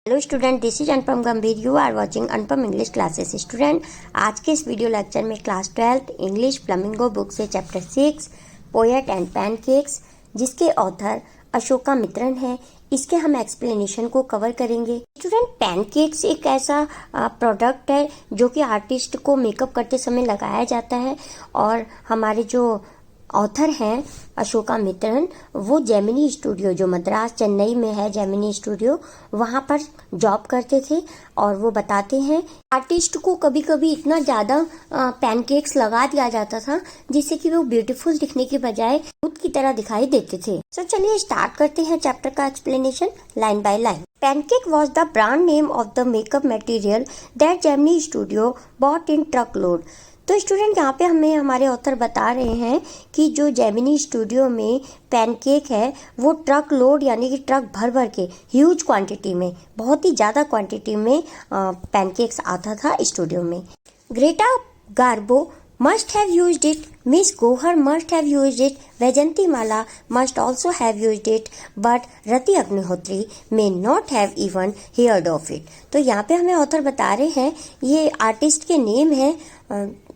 Hello student, this is Anupam Gambhir. You are watching Anupam English classes. Student, आज के इस video lecture में क्लास 12 इंग्लिश फ्लेमिंगो बुक से chapter 6 poets and pancakes, जिसके author Ashokamitran है, इसके हम एक्सप्लेनेशन को कवर करेंगे। स्टूडेंट, पैनकेक्स एक ऐसा प्रोडक्ट है जो कि आर्टिस्ट को मेकअप करते समय लगाया जाता है, और हमारे जो ऑथर हैं अशोका मित्रन, वो जेमिनी स्टूडियो जो मद्रास चेन्नई में है, जेमिनी स्टूडियो, वहाँ पर जॉब करते थे। और वो बताते हैं आर्टिस्ट को कभी कभी इतना ज़्यादा पैनकेक्स लगा दिया जाता था जिससे कि वो ब्यूटीफुल दिखने के बजाय खुद की तरह दिखाई देते थे। सो चलिए स्टार्ट करते हैं चैप्टर का explanation line by line. Pancake was the brand name of the makeup material that Gemini Studio bought in truckload। तो स्टूडेंट, यहाँ पे हमें हमारे ऑथर बता रहे हैं कि जो जेमिनी स्टूडियो में पैनकेक है वो ट्रक लोड यानी कि ट्रक भर भर के ह्यूज क्वांटिटी में, बहुत ही ज़्यादा क्वांटिटी में पैनकेक्स आता था स्टूडियो में। Greta Garbo must have used it, Miss Gohar must have used it, Vaijanti Mala must also have used it, but Rati Agnihotri may not have even heard of it। तो यहाँ पे हमें author बता रहे हैं, ये artist के name है।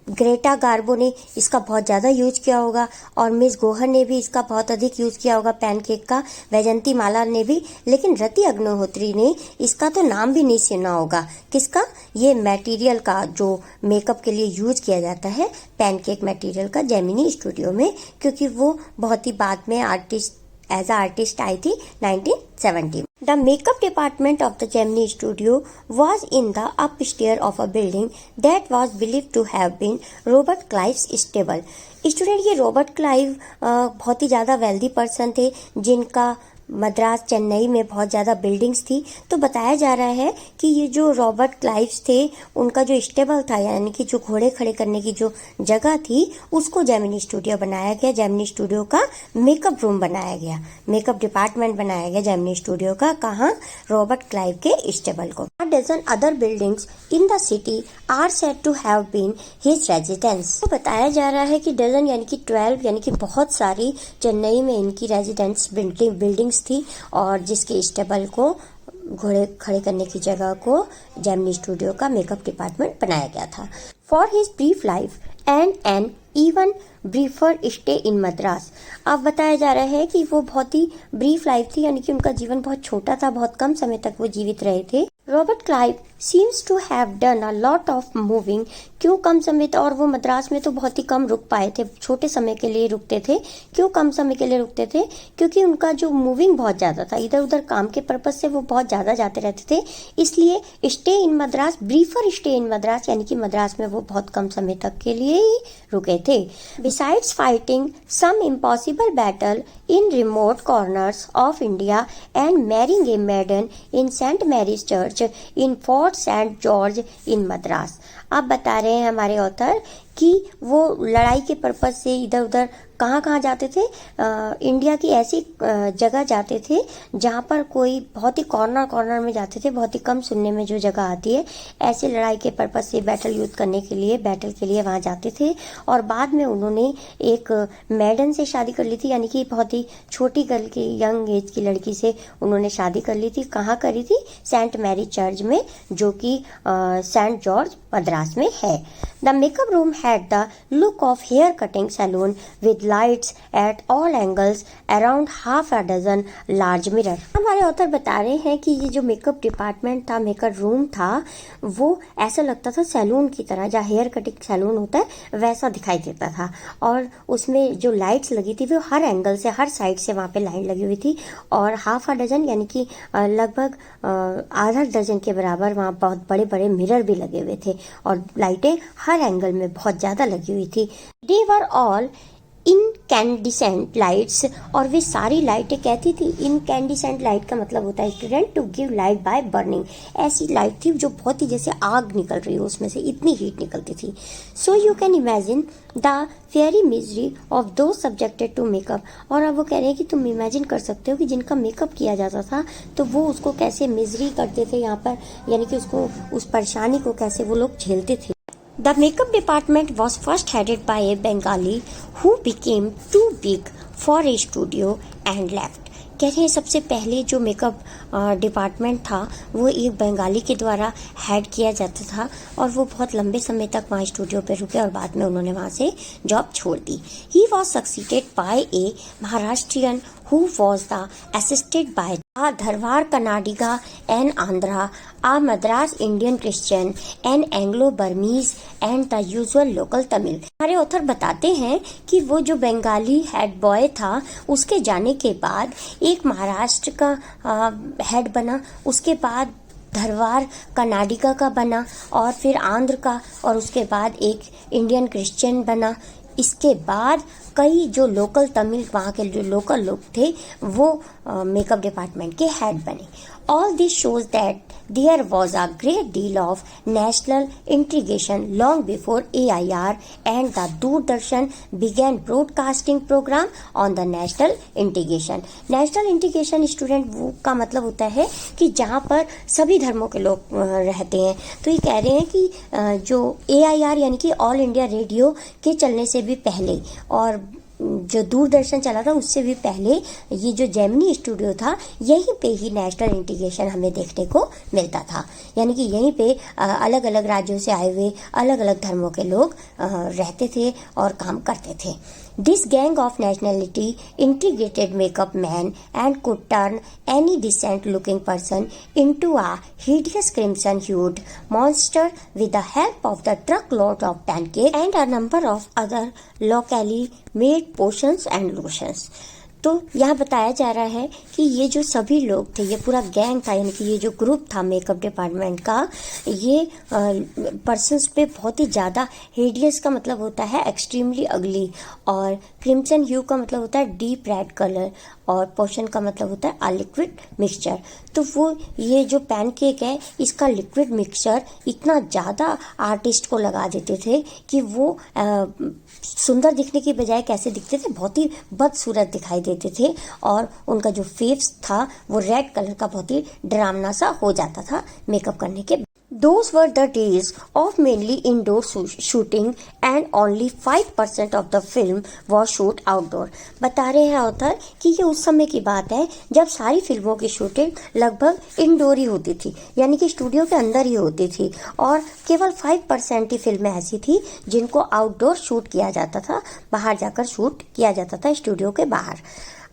ग्रेटा गार्बो ने इसका बहुत ज़्यादा यूज किया होगा, और मिस गोहर ने भी इसका बहुत अधिक यूज किया होगा पैनकेक का, वैजंती माला ने भी, लेकिन रति अग्निहोत्री ने इसका तो नाम भी नहीं सुना होगा। किसका? ये मटेरियल का जो मेकअप के लिए यूज किया जाता है, पैनकेक मटेरियल का, जेमिनी स्टूडियो में, क्योंकि वो बहुत ही बाद में एज अ आर्टिस्ट आई थी 1970। The makeup department of the Gemini Studio was in the upstairs of a building that was believed to have been Robert Clive's stable। Student, ये Robert Clive बहुत ही ज़्यादा वेल्दी पर्सन थे जिनका मद्रास चेन्नई में बहुत ज़्यादा buildings थी। तो बताया जा रहा है कि ये जो रॉबर्ट क्लाइव्स थे, उनका जो स्टेबल था यानी कि जो घोड़े खड़े करने की जो जगह थी, उसको जेमिनी स्टूडियो बनाया गया। जेमिनी स्टूडियो का मेकअप रूम बनाया गया, मेकअप डिपार्टमेंट बनाया गया जेमिनी स्टूडियो का। कहाँ? रॉबर्ट क्लाइव के स्टेबल को। A dozen other buildings in the city are said to have been his residence। तो बताया जा रहा है कि डजन यानी कि 12 यानी कि बहुत सारी चेन्नई में इनकी रेजिडेंस बिल्डिंग्स थी, और जिसके स्टेबल को, घोड़े खड़े करने की जगह को, जेमिनी स्टूडियो का मेकअप डिपार्टमेंट बनाया गया था। For his brief life and an even briefer stay in Madras. अब बताया जा रहा है कि वो बहुत ही ब्रीफ लाइफ थी, यानी कि उनका जीवन बहुत छोटा था, बहुत कम समय तक वो जीवित रहे थे। Robert Clive seems to have done a lot of moving. क्यों कम समय था? और वो मद्रास में तो बहुत ही कम रुक पाए थे, छोटे समय के लिए रुकते थे। क्यों कम समय के लिए रुकते थे? क्योंकि उनका जो मूविंग बहुत ज़्यादा था, इधर उधर काम के पर्पज से वो बहुत ज़्यादा जाते रहते थे, इसलिए stay in Madras, ब्रीफर stay in Madras, यानी कि मद्रास में वो बहुत कम समय तक के लिए ही रुके थे। Besides fighting some impossible battle in remote corners of India and marrying a maiden in St. Mary's Church in Fort St. George in Madras। अब बता रहे हैं हमारे ऑथर कि वो लड़ाई के पर्पज से इधर उधर कहाँ जाते थे, इंडिया की ऐसी जगह जाते थे जहाँ पर कोई बहुत ही कॉर्नर में जाते थे, बहुत ही कम सुनने में जो जगह आती है, ऐसे लड़ाई के पर्पज से बैटल के लिए वहाँ जाते थे। और बाद में उन्होंने एक मैडन से शादी कर ली थी, यानी कि बहुत ही छोटी गर्ल की, यंग एज की लड़की से उन्होंने शादी कर ली थी। कहाँ करी थी? सेंट मैरी चर्च में, जो कि सेंट जॉर्ज मद्रास में है। The makeup room had the look of hair cutting salon with lights at all angles around half a dozen large mirror। हमारे ऑथर बता रहे हैं कि ये जो मेकअप डिपार्टमेंट था, मेकअप रूम था, वो ऐसा लगता था सैलून की तरह, जहाँ हेयर कटिंग सैलून होता है वैसा दिखाई देता था। और उसमें जो लाइट्स लगी थी वो हर एंगल से, हर साइड से वहाँ पे लाइट लगी हुई थी, और हाफ आ डजन यानी कि लगभग आधा डजन के बराबर वहाँ बहुत बड़े बड़े मिरर भी लगे हुए थे, और लाइटें हर एंगल में बहुत ज़्यादा लगी हुई थी। They were all incandescent lights, और वे सारी लाइटें कहती थी, इनकैंडिसेंट लाइट का मतलब होता है student to give light by burning. ऐसी लाइट थी जो बहुत ही जैसे आग निकल रही हो, उसमें से इतनी हीट निकलती थी। So you can imagine the fairy misery of दो सब्जेक्टेड टू मेकअप। और अब वो कह रहे हैं कि तुम इमेजिन कर सकते हो कि जिनका मेकअप किया जाता था तो वो उसको कैसे मिजरी करते थे यहाँ पर, यानी कि उसको, उस परेशानी को कैसे वो लोग झेलते थे। The makeup department was first headed by a Bengali who became too big for a studio and left। कह रहे हैं सबसे पहले जो मेकअप डिपार्टमेंट था वो एक बंगाली के द्वारा हेड किया जाता था और वो बहुत लंबे समय तक वहाँ स्टूडियो पे रुके और बाद में उन्होंने वहाँ से जॉब छोड़ दी। He was succeeded by a Maharashtrian who was the assisted by a Dharwar Kannadiga and Andhra, a Madras Indian Christian, an Anglo-Burmese and the usual local Tamil। हमारे ऑथर बताते हैं कि वो जो बंगाली हेड बॉय था उसके जाने के बाद एक महाराष्ट्र का हेड बना, उसके बाद धरवार कर्नाटका का बना और फिर आंध्र का और उसके बाद एक इंडियन क्रिश्चियन बना। इसके बाद कई जो लोकल तमिल वहाँ के जो लोकल लोग थे वो मेकअप डिपार्टमेंट के हेड बने। All this shows that there was a great deal of national integration long before AIR and the Doordarshan began broadcasting programme on the national integration. National integration student वो का मतलब होता है कि जहाँ पर सभी धर्मों के लोग रहते हैं। तो ये कह रहे हैं कि जो AIR यानी कि ऑल इंडिया रेडियो के चलने से भी पहले और जो दूरदर्शन चला था उससे भी पहले ये जो जेमिनी स्टूडियो था यहीं पे ही नेशनल इंटीग्रेशन हमें देखने को मिलता था। यानी कि यहीं पे अलग अलग राज्यों से आए हुए अलग अलग धर्मों के लोग रहते थे और काम करते थे। This gang of nationality integrated makeup man and could turn any decent looking person into a hideous crimson hued monster with the help of the truckload of pancake and a number of other locally made potions and lotions। तो यहाँ बताया जा रहा है कि ये जो सभी लोग थे, ये पूरा गैंग था, यानी कि ये जो ग्रुप था मेकअप डिपार्टमेंट का, ये पर्सन्स पे बहुत ही ज़्यादा हिडियस का मतलब होता है एक्सट्रीमली अगली, और क्रिम्सन ह्यू का मतलब होता है डीप रेड कलर, और पोशन का मतलब होता है अ लिक्विड मिक्सचर। तो वो ये जो पैनकेक है इसका लिक्विड मिक्सचर इतना ज़्यादा आर्टिस्ट को लगा देते थे कि वो सुंदर दिखने की बजाय कैसे दिखते थे, बहुत ही बदसूरत दिखाई देते थे, और उनका जो फेस था वो रेड कलर का बहुत ही डरावना सा हो जाता था मेकअप करने के। Those were the days of mainly indoor shooting and only 5% of the film was shoot outdoor। बता रहे हैं ऑथर कि ये उस समय की बात है जब सारी फिल्मों की शूटिंग लगभग इंडोर ही होती थी, यानी कि स्टूडियो के अंदर ही होती थी, और केवल 5% ही फिल्में ऐसी थी जिनको आउटडोर शूट किया जाता था, बाहर जाकर शूट किया जाता था स्टूडियो के बाहर।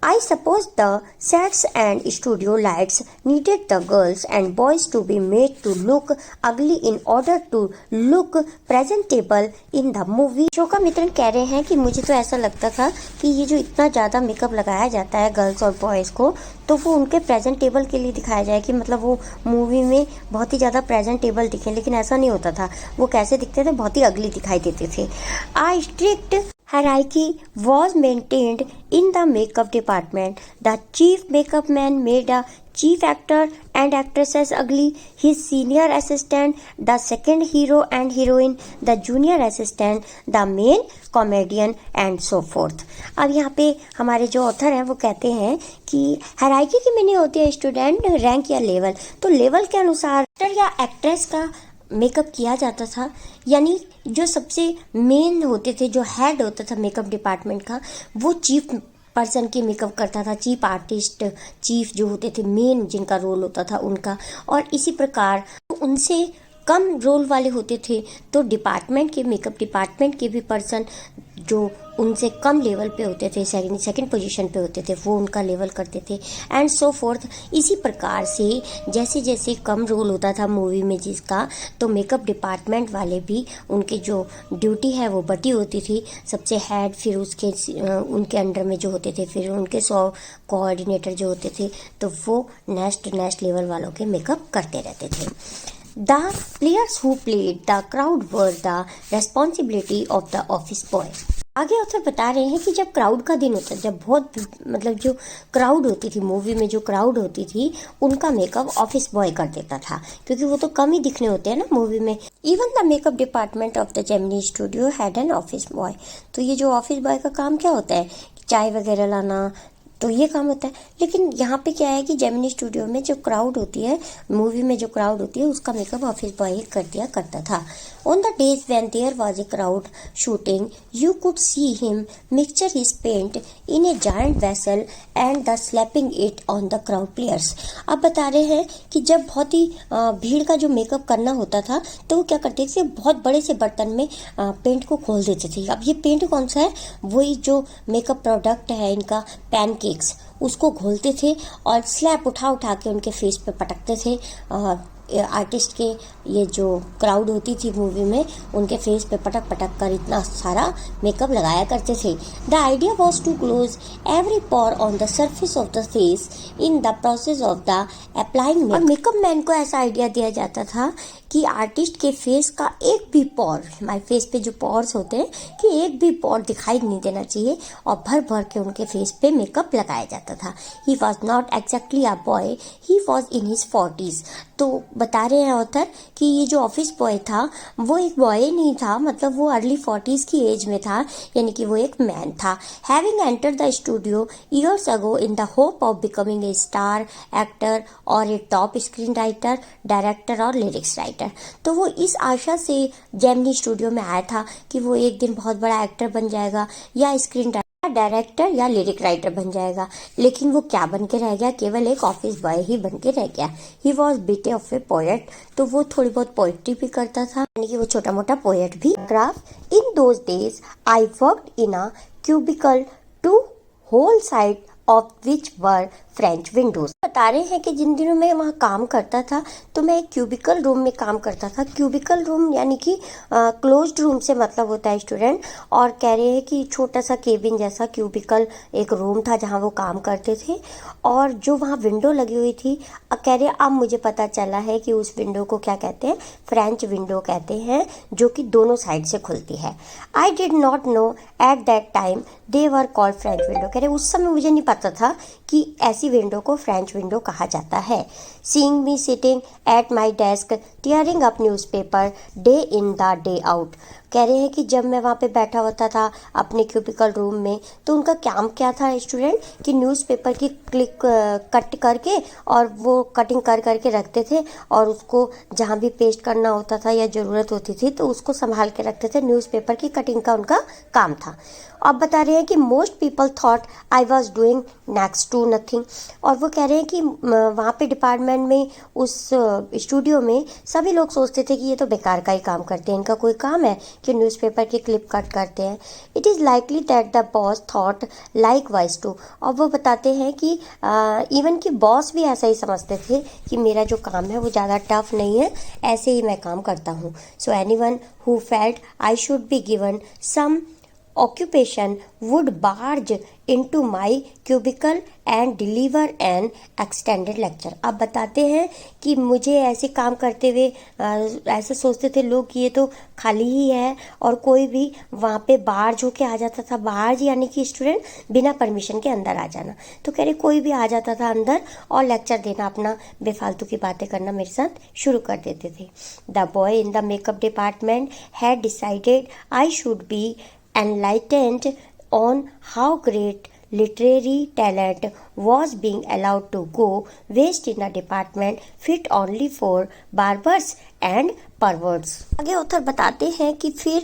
I suppose the sets and studio lights needed the girls and boys to be made to look ugly in order to look presentable in the movie। शोका Mitran कह रहे हैं कि मुझे तो ऐसा लगता था कि ये जो इतना ज़्यादा मेकअप लगाया जाता है गर्ल्स और बॉयज़ को, तो वो उनके प्रेजेंटेबल के लिए दिखाया जाए कि मतलब वो मूवी में बहुत ही ज़्यादा प्रेजेंटेबल दिखें, लेकिन ऐसा नहीं होता था। वो कैसे दिखते थे, बहुत ही अगली दिखाई देते थे। आई strict hierarchy was maintained in the makeup department. The chief makeup man made a chief actor and actresses ugly, his senior assistant the second hero and heroine, the junior assistant the main comedian and so forth। अब यहाँ पे हमारे जो author हैं वो कहते हैं कि हायरार्की की मीनिंग होती है स्टूडेंट रैंक या लेवल। तो लेवल के अनुसार एक्टर या एक्ट्रेस का मेकअप किया जाता था, यानी जो सबसे मेन होते थे, जो हेड होता था मेकअप डिपार्टमेंट का, वो चीफ पर्सन की मेकअप करता था, चीफ आर्टिस्ट, चीफ जो होते थे मेन जिनका रोल होता था उनका, और इसी प्रकार उनसे कम रोल वाले होते थे तो डिपार्टमेंट के मेकअप डिपार्टमेंट के भी पर्सन जो उनसे कम लेवल पे होते थे, सेकंड पोजीशन पे होते थे, वो उनका लेवल करते थे एंड सो फोर्थ। इसी प्रकार से जैसे जैसे कम रोल होता था मूवी में जिसका, तो मेकअप डिपार्टमेंट वाले भी उनकी जो ड्यूटी है वो बटी होती थी। सबसे हेड, फिर उसके उनके अंडर में जो होते थे, फिर उनके 100 कोऑर्डिनेटर जो होते थे, तो वो नेक्स्ट लेवल वालों के मेकअप करते रहते थे। The players who played the crowd were the responsibility of the office boy। आगे ऑथर बता रहे हैं कि जब क्राउड का दिन होता है, जब बहुत मतलब जो क्राउड होती थी मूवी में, जो क्राउड होती थी उनका मेकअप ऑफिस बॉय कर देता था, क्योंकि वो तो कम ही दिखने होते हैं ना मूवी में। Even the makeup department of the Gemini studio had an office boy. तो ये जो ऑफिस बॉय का काम क्या होता है, चाय वगैरह लाना, तो ये काम होता है। लेकिन यहाँ पे क्या है कि जेमिनी स्टूडियो में जो क्राउड होती है, मूवी में जो क्राउड होती है, उसका मेकअप ऑफिस बॉय ही कर दिया करता था। On the days when there was a crowd shooting, you could see him mixture his paint in a giant vessel and the slapping it on the crowd players. अब बता रहे हैं कि जब बहुत ही भीड़ का जो मेकअप करना होता था, तो वो क्या करते थे, बहुत बड़े से बर्तन में पेंट को खोल देते थे। अब ये पेंट कौन सा है, वही जो मेकअप प्रोडक्ट है इनका, पैनकेक्स, उसको घोलते थे और स्लैप उठा उठा के उनके फेस पे पटकते थे। आर्टिस्ट के ये जो क्राउड होती थी मूवी में, उनके फेस पे पटक पटक कर इतना सारा मेकअप लगाया करते थे। The idea was to close every pore on the surface of the face in the process of the applying. और मेकअप मैन को ऐसा आइडिया दिया जाता था कि आर्टिस्ट के फेस का एक भी पोर, हमारे फेस पे जो पोर्स होते हैं, कि एक भी पोर दिखाई नहीं देना चाहिए, और भर भर के उनके फेस पे मेकअप लगाया जाता था। He was not exactly a boy, he was in his 40s। तो बता रहे हैं ऑथर कि ये जो ऑफिस बॉय था वो एक बॉय नहीं था, मतलब वो अर्ली 40s की एज में था, यानी कि वो एक मैन था। Having enter the studio years ago in the hope of becoming a star actor और ए टॉप स्क्रीन राइटर, डायरेक्टर और लिरिक्स राइटर। तो वो इस आशा से जेमिनी स्टूडियो में आया था कि वो एक दिन बहुत बड़ा एक्टर बन जाएगा, या स्क्रीन डायरेक्टर या लिरिक राइटर बन जाएगा। लेकिन वो क्या बन के रह गया, केवल एक ऑफिस बॉय ही बन के रह गया। He was bit of A poet, तो वो थोड़ी बहुत पोएट्री भी करता था, यानी कि वो छोटा मोटा पोएट भी। ग्राफ in those days I worked in a cubicle two whole sides of which were French windows. बता रहे हैं कि जिन दिनों मैं वहाँ काम करता था तो मैं एक क्यूबिकल रूम में काम करता था। क्यूबिकल रूम यानी कि क्लोज्ड रूम से मतलब होता है स्टूडेंट, और कह रहे हैं कि छोटा सा केबिन जैसा क्यूबिकल एक रूम था जहाँ वो काम करते थे, और जो वहाँ विंडो लगी हुई थी, कह रहे अब मुझे पता चला है कि उस विंडो को क्या कहते हैं, फ्रेंच विंडो कहते हैं, जो कि दोनों साइड से खुलती है। आई did not know at that time they were called French window. कह रहे उस समय मुझे नहीं पता था कि ऐसी विंडो को फ्रेंच विंडो कहा जाता है। Seeing me sitting at my desk tearing up newspaper day in the day out. कह रहे हैं कि जब मैं वहाँ पे बैठा होता था अपने क्यूबिकल रूम में, तो उनका काम क्या था स्टूडेंट, कि न्यूज़पेपर की क्लिक कट करके और वो कटिंग कर करके रखते थे, और उसको जहाँ भी पेस्ट करना होता था या ज़रूरत होती थी तो उसको संभाल के रखते थे। न्यूज़पेपर की कटिंग का उनका काम था। अब बता रहे हैं कि most people thought I was doing next to nothing. और वो कह रहे हैं कि वहाँ पे डिपार्टमेंट में, उस स्टूडियो में सभी लोग सोचते थे कि ये तो बेकार का ही काम करते हैं, इनका कोई काम है कि न्यूज़पेपर की क्लिप कट करते हैं। It is likely that the boss thought likewise too. और वो बताते हैं कि इवन कि बॉस भी ऐसा ही समझते थे कि मेरा जो काम है वो ज़्यादा टफ नहीं है, ऐसे ही मैं काम करता हूँ। So anyone who felt I should be given some occupation would barge into my cubicle and deliver an extended lecture। अब बताते हैं कि मुझे ऐसे काम करते हुए ऐसे सोचते थे लोग कि ये तो खाली ही है, और कोई भी वहाँ पे बार्ज होके आ जाता था। बार्ज यानी कि स्टूडेंट बिना परमिशन के अंदर आ जाना। तो कह रहे कोई भी आ जाता था अंदर और लेक्चर देना, अपना बेफालतू की बातें करना मेरे साथ शुरू कर देते थे। The boy in the makeup department had decided I should B enlightened on how great literary talent was being allowed to go waste in a department fit only for barbers and perverts। आगे author बताते हैं कि फिर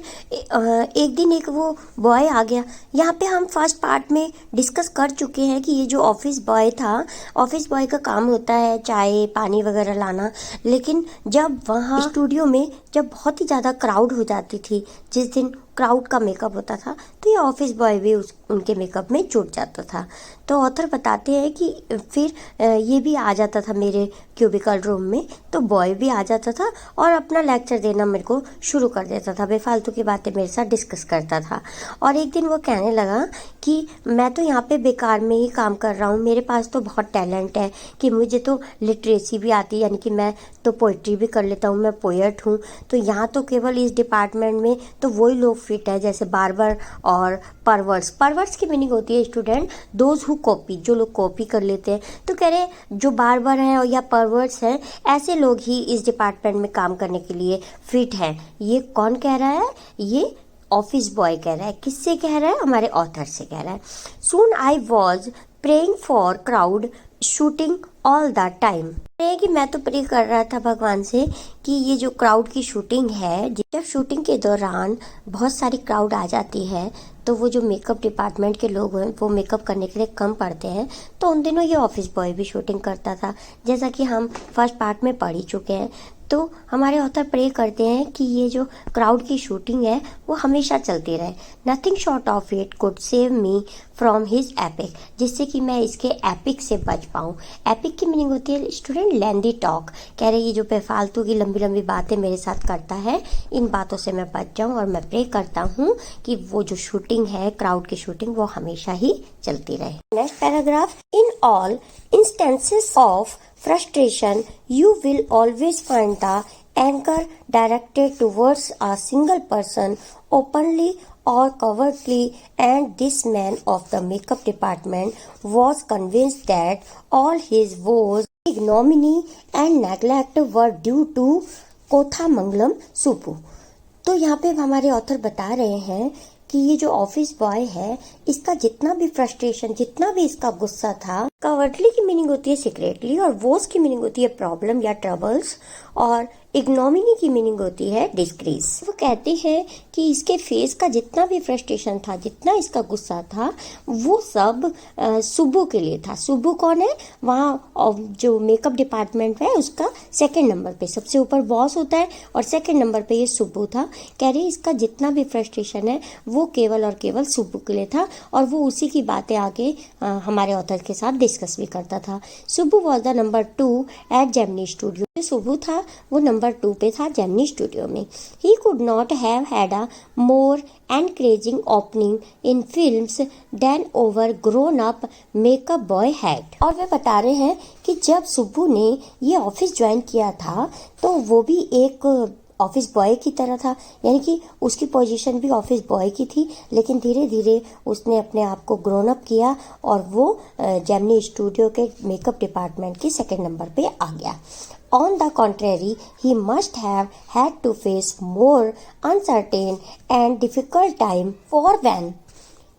एक दिन एक वो boy आ गया। यहाँ पे हम फर्स्ट पार्ट में डिस्कस कर चुके हैं कि ये जो ऑफिस बॉय था, ऑफिस बॉय का काम होता है चाय पानी वगैरह लाना। लेकिन जब वहाँ स्टूडियो में जब बहुत ही ज़्यादा क्राउड हो जाती थी, जिस दिन क्राउड का मेकअप होता था, तो ये ऑफिस बॉय भी उनके मेकअप में जुट जाता था। तो ऑथर बताते हैं कि फिर ये भी आ जाता था मेरे क्यूबिकल रूम में, तो बॉय भी आ जाता था और अपना लेक्चर देना मेरे को शुरू कर देता था, बेफालतू की बातें मेरे साथ डिस्कस करता था। और एक दिन वो कहने लगा कि मैं तो यहाँ पे बेकार में ही काम कर रहा हूँ, मेरे पास तो बहुत टैलेंट है, कि मुझे तो लिटरेसी भी आती है, यानी कि मैं तो पोइट्री भी कर लेता हूँ, मैं पोएट हूँ। तो यहाँ तो केवल इस डिपार्टमेंट में तो वही लोग फिट है जैसे बार्बर और परवर्स। परवर्स की मीनिंग होती है स्टूडेंट दोज हु कॉपी, जो लोग कॉपी कर लेते हैं। तो कह रहे जो बार्बर हैं या परवर्स हैं, ऐसे लोग ही इस डिपार्टमेंट में काम करने के लिए फिट हैं। ये कौन कह रहा है? ये ऑफिस बॉय कह रहा है। किससे कह रहा है? हमारे ऑथर से कह रहा है। Soon I was praying for crowd shooting all the time. कि मैं तो प्रे कर रहा था भगवान से कि ये जो क्राउड की शूटिंग है, जब शूटिंग के दौरान बहुत सारी क्राउड आ जाती है तो वो जो मेकअप डिपार्टमेंट के लोग हैं वो मेकअप करने के लिए कम पड़ते हैं, तो उन दिनों ये ऑफिस बॉय भी शूटिंग करता था, जैसा कि हम फर्स्ट पार्ट में पढ़ ही चुके हैं। तो हमारे ऑथर प्रे करते हैं कि ये जो क्राउड की शूटिंग है वो हमेशा चलती रहे। Nothing short of it could save me from his epic, जिससे कि मैं इसके एपिक से बच पाऊँ। एपिक की मीनिंग होती है स्टूडेंट लेंदी टॉक। कह रहे ये जो बेफालतू की लंबी लंबी बातें मेरे साथ करता है, इन बातों से मैं बच जाऊँ, और मैं प्रे करता हूँ कि वो जो शूटिंग है, क्राउड की शूटिंग, वो हमेशा ही चलती रहे। Next paragraph, in all instances of frustration, you will always find the anger directed towards a single person, openly or covertly, and this man of the makeup department was convinced that all his woes, ignominy and neglect were due to Kothamangalam Suppu। तो यहाँ पे हमारे author बता रहे हैं कि ये जो ऑफिस बॉय है, इसका जितना भी फ्रस्ट्रेशन, जितना भी इसका गुस्सा था, कवर्टली की मीनिंग होती है सीक्रेटली, और वोस की मीनिंग होती है प्रॉब्लम या ट्रबल्स, और इग्नोमिनी की मीनिंग होती है डिस्ग्रेस। वो कहते हैं कि इसके फेस का जितना भी फ्रस्ट्रेशन था, जितना इसका गुस्सा था, वो सब सुब्बू के लिए था। सुब्बू कौन है? वहाँ जो मेकअप डिपार्टमेंट है उसका सेकंड नंबर पे, सबसे ऊपर बॉस होता है और सेकंड नंबर पे ये सुब्बू था। कह रहे इसका जितना भी फ्रस्ट्रेशन है वो केवल और केवल सुब्बू के लिए था, और वो उसी की बातें आगे हमारे ऑथर के साथ डिस्कस भी करता था। Subbu was the number 2 at Gemini studio. Subbu था वो नंबर 2 पे था जेमिनी स्टूडियो में। He could not have had a more encouraging opening in films than overgrown up makeup boy had. और वे बता रहे हैं कि जब सुब्बू ने ये ऑफिस ज्वाइन किया था तो वो भी एक ऑफिस बॉय की तरह था, यानी कि उसकी पोजीशन भी ऑफिस बॉय की थी, लेकिन धीरे धीरे उसने अपने आप को ग्रोन अप किया और वो जेमिनी स्टूडियो के मेकअप डिपार्टमेंट के सेकंड नंबर पे आ गया। On the contrary, he must have had to face more uncertain and difficult time, for when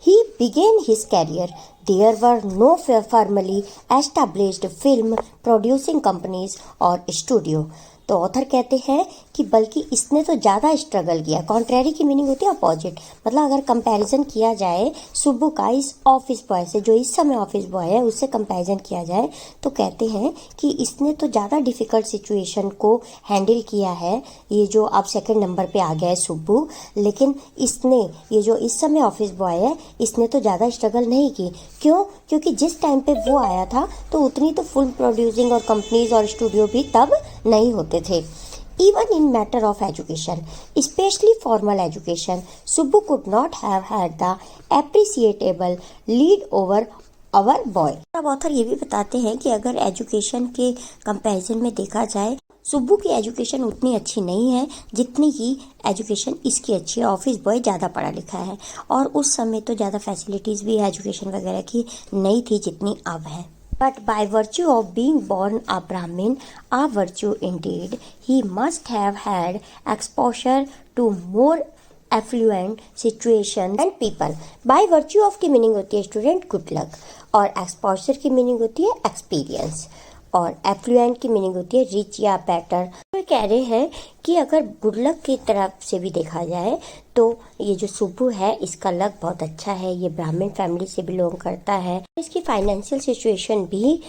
he began his career, there were no firmly established film producing companies or studio। तो author कहते हैं कि बल्कि इसने तो ज़्यादा struggle किया। Contrary की मीनिंग होती है अपोजिट, मतलब अगर कंपैरिजन किया जाए सुब्बू का इस ऑफिस बॉय से, जो इस समय ऑफिस बॉय है, उससे कंपैरिजन किया जाए तो कहते हैं कि इसने तो ज़्यादा डिफिकल्ट सिचुएशन को हैंडल किया है, ये जो अब सेकंड नंबर पे आ गया है सुब्बू। लेकिन इसने, ये जो इस समय ऑफिस बॉय है, इसने तो ज़्यादा स्ट्रगल नहीं की। क्यों? क्योंकि जिस टाइम पे वो आया था तो उतनी तो फिल्म प्रोड्यूसिंग और कंपनीज और स्टूडियो भी तब नहीं होते थे। Even in matter of education, especially formal education, Subbu could not have had the appreciable lead over our boy। अब ऑथर ये भी बताते हैं कि अगर एजुकेशन के कंपैरिजन में देखा जाए, सुब्बू की एजुकेशन उतनी अच्छी नहीं है जितनी की एजुकेशन इसकी अच्छी है। ऑफिस बॉय ज़्यादा पढ़ा लिखा है, और उस समय तो ज़्यादा फैसिलिटीज़ भी एजुकेशन वगैरह की नहीं थी जितनी अब है। But by virtue of being born a Brahmin, a virtue indeed, he must have had exposure to more affluent situation and people। by virtue of की मीनिंग होती है स्टूडेंट गुड लक, और एक्सपोजर की मीनिंग होती है experience, और effluent की meaning होती है रिच या बेटर। तो कह रहे हैं कि अगर गुड लक की तरफ से भी देखा जाए तो ये जो सुब्बू है इसका लक बहुत अच्छा है, ये ब्राह्मण फैमिली से बिलोंग करता है। इसकी फाइनेंशियल सिचुएशन भी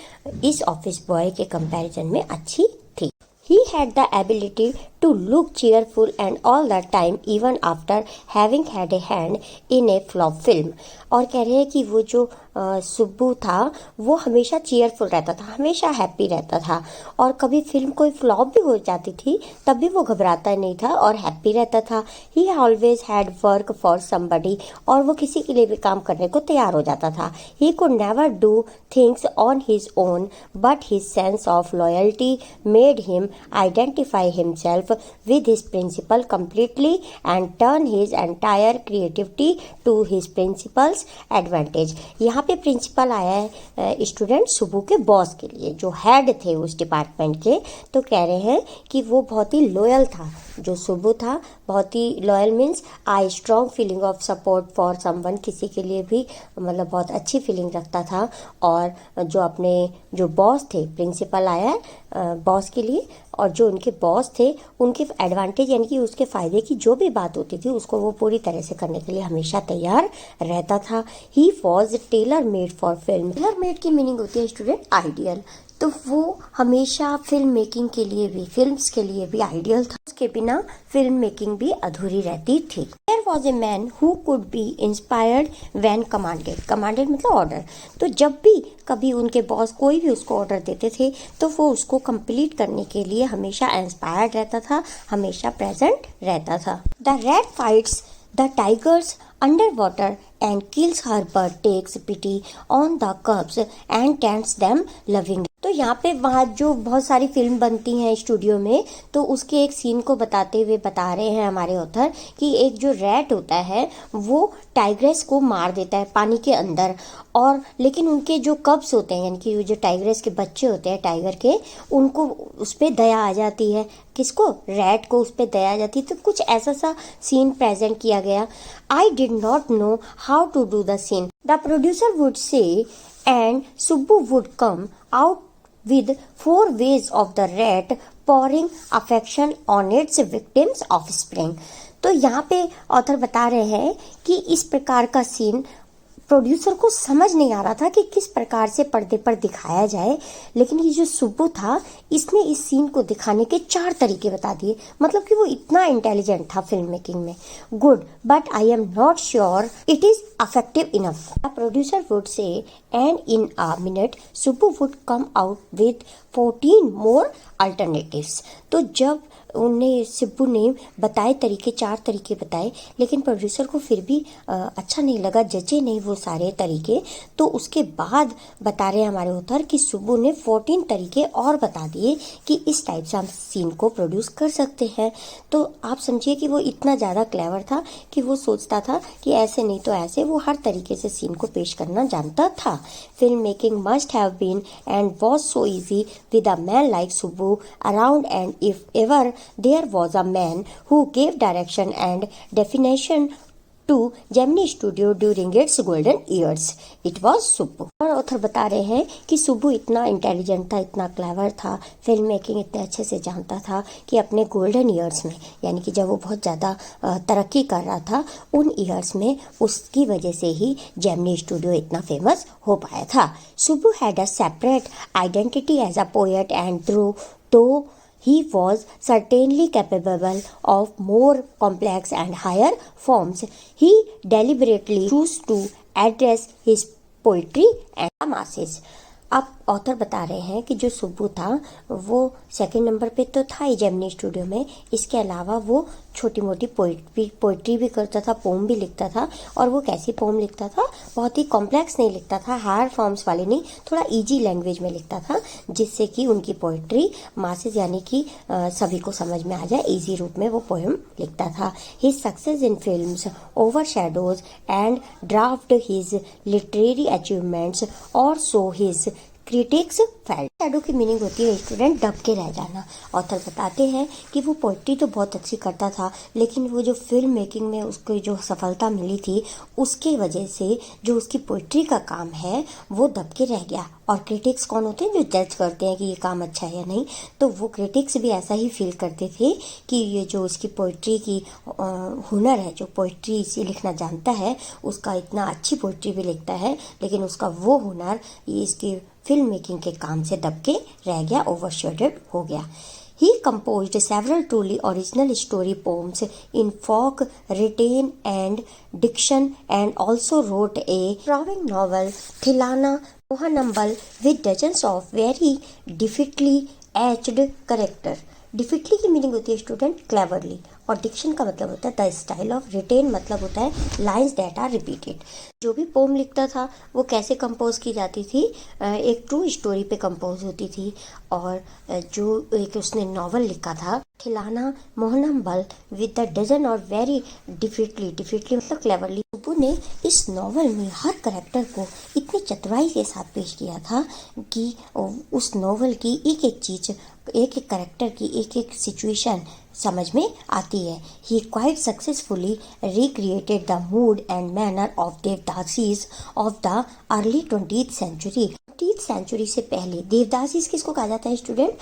इस ऑफिस बॉय के कंपैरिजन में अच्छी थी। He had the ability to look cheerful and all the time, even after having had a hand in a flop film। और कह रहे हैं कि वो जो सुब्बू था वो हमेशा चीयरफुल रहता था, हमेशा हैप्पी रहता था, और कभी फिल्म कोई फ्लॉप भी हो जाती थी तब भी वो घबराता नहीं था और हैप्पी रहता था। ही always had work for somebody, और वो किसी के लिए भी काम करने को तैयार हो जाता था। He could never do things on his own, but his sense of loyalty made him identify himself with his principal completely and turn his entire creativity to his principal's advantage। यहाँ पे प्रिंसिपल आया है student Subbu के boss के लिए, जो head थे उस डिपार्टमेंट के। तो कह रहे हैं कि वो बहुत ही लॉयल था, जो सुब्बू था बहुत ही loyal means I strong feeling of support for someone, किसी के लिए भी मतलब बहुत अच्छी फीलिंग रखता था। और जो अपने जो बॉस थे, प्रिंसिपल आया बॉस के लिए, और जो उनके बॉस थे उनके एडवांटेज यानी कि उसके फ़ायदे की जो भी बात होती थी उसको वो पूरी तरह से करने के लिए हमेशा तैयार रहता था। He was tailor made for film. Tailor made की मीनिंग होती है स्टूडेंट आइडियल, तो वो हमेशा फिल्म मेकिंग के लिए भी, फिल्म्स के लिए भी आइडियल था। उसके बिना फिल्म मेकिंग भी अधूरी रहती थी। There was a man who could be inspired when commanded. Commanded मतलब ऑर्डर। तो जब भी कभी उनके बॉस कोई भी उसको ऑर्डर देते थे तो वो उसको कंप्लीट करने के लिए हमेशा इंस्पायर्ड रहता था, हमेशा प्रेजेंट रहता था। The rat fights the tigers underwater and kills her but takes pity on the cubs and tends them lovingly. तो यहाँ पे वहाँ जो बहुत सारी फिल्म बनती हैं स्टूडियो में, तो उसके एक सीन को बताते हुए बता रहे हैं हमारे ऑथर कि एक जो रैट होता है वो टाइग्रेस को मार देता है पानी के अंदर, और लेकिन उनके जो कब्स होते हैं यानी कि जो टाइग्रेस के बच्चे होते हैं टाइगर के, उनको उस पर दया आ जाती है। किसको? रैट को उस पर दया आ जाती है। तो कुछ ऐसा सा सीन प्रेजेंट किया गया। I did not know how to do the scene, the producer would say and Subbu would come out with 4 ways of the rat pouring affection on its victims' offspring. तो यहाँ पे ऑथर बता रहे हैं कि इस प्रकार का सीन प्रोड्यूसर को समझ नहीं आ रहा था कि किस प्रकार से पर्दे पर दिखाया जाए, लेकिन ये जो सुब्बू था इसने इस सीन को दिखाने के 4 तरीके बता दिए। मतलब कि वो इतना इंटेलिजेंट था फिल्म मेकिंग में। Good, but I am not sure it is affective enough, the producer would say, and in a minute Subbu would come out with 14 more alternatives. तो जब उन्हें सिब्बू ने बताए तरीके, 4 तरीके बताए, लेकिन प्रोड्यूसर को फिर भी अच्छा नहीं लगा, जचे नहीं वो सारे तरीके। तो उसके बाद बता रहे हैं हमारे ऑथर कि सुब्बू ने 14 तरीके और बता दिए कि इस टाइप से हम सीन को प्रोड्यूस कर सकते हैं। तो आप समझिए कि वो इतना ज़्यादा क्लेवर था कि वो सोचता था कि ऐसे नहीं तो ऐसे, वो हर तरीके से सीन को पेश करना जानता था। Film making must have been and was so easy with a man like Subbu around, and if ever there was a man who gave direction and definition to Gemini Studio during its golden years. It was Subbu. और author बता रहे हैं कि सुब्बू इतना intelligent था, इतना clever था, film making इतने अच्छे से जानता था कि अपने गोल्डन ईयर्स में, यानी कि जब वो बहुत ज़्यादा तरक्की कर रहा था, उन ईयर्स में उसकी वजह से ही जेमिनी स्टूडियो इतना फेमस हो पाया था। Subbu had a separate identity as a poet and though he was certainly capable of more complex and higher forms, he deliberately chose to address his poetry and the masses. अब author बता रहे हैं कि जो सुब्बू था वो सेकंड नंबर पे तो था ही जेमिनी स्टूडियो में, इसके अलावा वो छोटी मोटी पोइट्री भी करता था, पोम भी लिखता था। और वो कैसी पोम लिखता था? बहुत ही कॉम्प्लेक्स नहीं लिखता था, हायर फॉर्म्स वाली नहीं, थोड़ा इजी लैंग्वेज में लिखता था, जिससे कि उनकी पोइट्री मासेस यानी कि सभी को समझ में आ जाए, इजी रूप में वो पोएम लिखता था। His success in films over shadows and draft his literary achievements or so his critics felt. Shadow की मीनिंग होती है स्टूडेंट दब के रह जाना। ऑथर बताते हैं कि वो पोइट्री तो बहुत अच्छी करता था, लेकिन वो जो फिल्म मेकिंग में उसको जो सफलता मिली थी उसके वजह से जो उसकी पोइट्री का काम है वो दब के रह गया। और क्रिटिक्स कौन होते हैं? जो जज करते हैं कि ये काम अच्छा है या नहीं। तो वो क्रिटिक्स भी ऐसा ही फील करते थे कि ये जो उसकी पोइट्री की हुनर है, जो पोइट्री इसे लिखना जानता है, उसका इतना अच्छी पोइट्री भी लिखता है, लेकिन उसका वो हुनर ये इसकी फिल्म मेकिंग के काम से दब के रह गया, ओवरशैडोड हो गया। He composed several truly original story poems in folk, rhythm and diction, and also wrote a charming novel, Thilana Mohanambal, with dozens of very deftly etched characters. डिफिटली की मीनिंग होती है स्टूडेंट क्लेवरली, और Dickson का मतलब होता है the style of, retain मतलब होता है लाइंस दैट आर रिपीटेड। जो भी पोम लिखता था वो कैसे कंपोज की जाती थी? एक ट्रू स्टोरी पे कंपोज होती थी। और जो एक उसने नॉवल लिखा था खिलाना मोहनम्बल विद द डजन और वेरी डिफिटली मतलब क्लेवरली। सुब्बू ने इस नॉवल में हर करेक्टर को इतनी चतुराई के साथ पेश किया था कि उस नॉवल की एक एक चीज एक एक करेक्टर की एक एक सिचुएशन समझ में आती है। He quite successfully recreated the mood and manner of devadasis of the early 20th century. 20th century से पहले देवदासीज किसको कहा जाता है स्टूडेंट?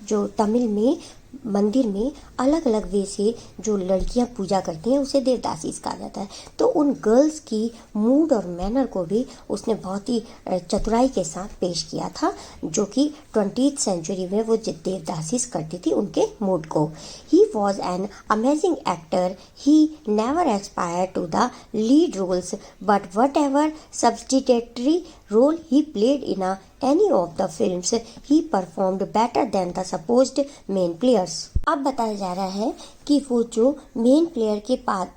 जो तमिल में मंदिर में अलग अलग वे से जो लड़कियां पूजा करती हैं उसे देवदासीज कहा जाता है। तो उन गर्ल्स की मूड और मैनर को भी उसने बहुत ही चतुराई के साथ पेश किया था, जो कि 20th सेंचुरी में वो देवदासीज करती थी उनके मूड को। He was an amazing actor, he never aspire to the lead roles but whatever substitutory role he played in any of the films, he performed better than the supposed main players। अब बताया जा रहा है कि वो जो main player के पास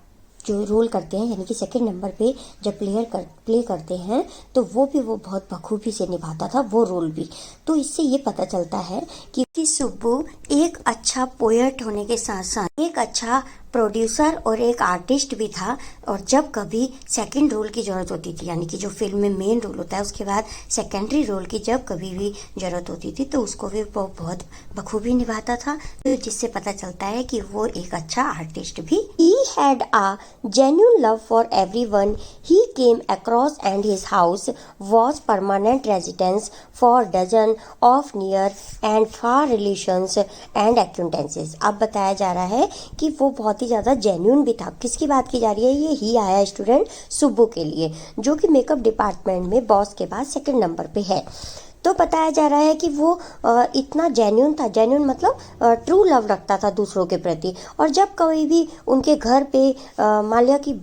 जो रोल करते हैं, यानी कि सेकंड नंबर पे जब प्ले करते हैं, तो वो बहुत बखूबी से निभाता था वो रोल भी। तो इससे ये पता चलता है कि सुब्बू एक अच्छा पोएट होने के साथ साथ एक अच्छा प्रोड्यूसर और एक आर्टिस्ट भी था। और जब कभी सेकंड रोल की जरूरत होती थी, यानी कि जो फिल्म में मेन रोल होता है उसके बाद सेकेंडरी रोल की जब कभी भी जरूरत होती थी तो उसको भी वो बहुत बखूबी निभाता था, तो जिससे पता चलता है कि वो एक अच्छा आर्टिस्ट भी। He had a genuine love for everyone he came across and his house was permanent residence for dozen of near and far relations and acquaintances। अब बताया जा रहा है कि वो बहुत ही ज़्यादा जेन्यून भी था। किसकी बात की जा रही है? ये ही आया स्टूडेंट सुब्बू के लिए, जो कि मेकअप डिपार्टमेंट में बॉस के बाद सेकंड नंबर पे है। तो बताया जा रहा है कि वो इतना जेन्यून था, जेन्यून मतलब ट्रू लव रखता था दूसरों के प्रति। और जब कभी भी उनके घर पे मान लिया कि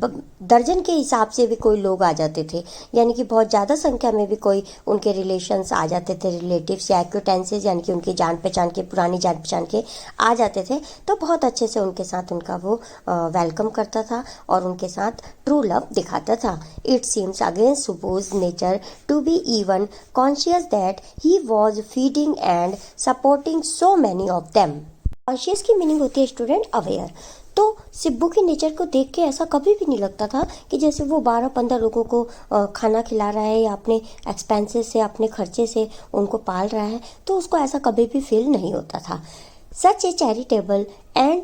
दर्जन के हिसाब से भी कोई लोग आ जाते थे, यानी कि बहुत ज़्यादा संख्या में भी कोई उनके रिलेशंस आ जाते थे, रिलेटिव्स या एक्विटेंसेस, यानी कि उनकी जान पहचान के, पुरानी जान पहचान के आ जाते थे, तो बहुत अच्छे से उनके साथ उनका वो वेलकम करता था और उनके साथ ट्रू लव दिखाता था। It seems against Subbu's nature to be even conscious that he was feeding and supporting so many of them। Conscious की मीनिंग होती है स्टूडेंट अवेयर। तो सिब्बू के नेचर को देख के ऐसा कभी भी नहीं लगता था कि जैसे वो 12-15 लोगों को खाना खिला रहा है या अपने एक्सपेंसेस से, अपने खर्चे से उनको पाल रहा है, तो उसको ऐसा कभी भी फील नहीं होता था। Such a charitable and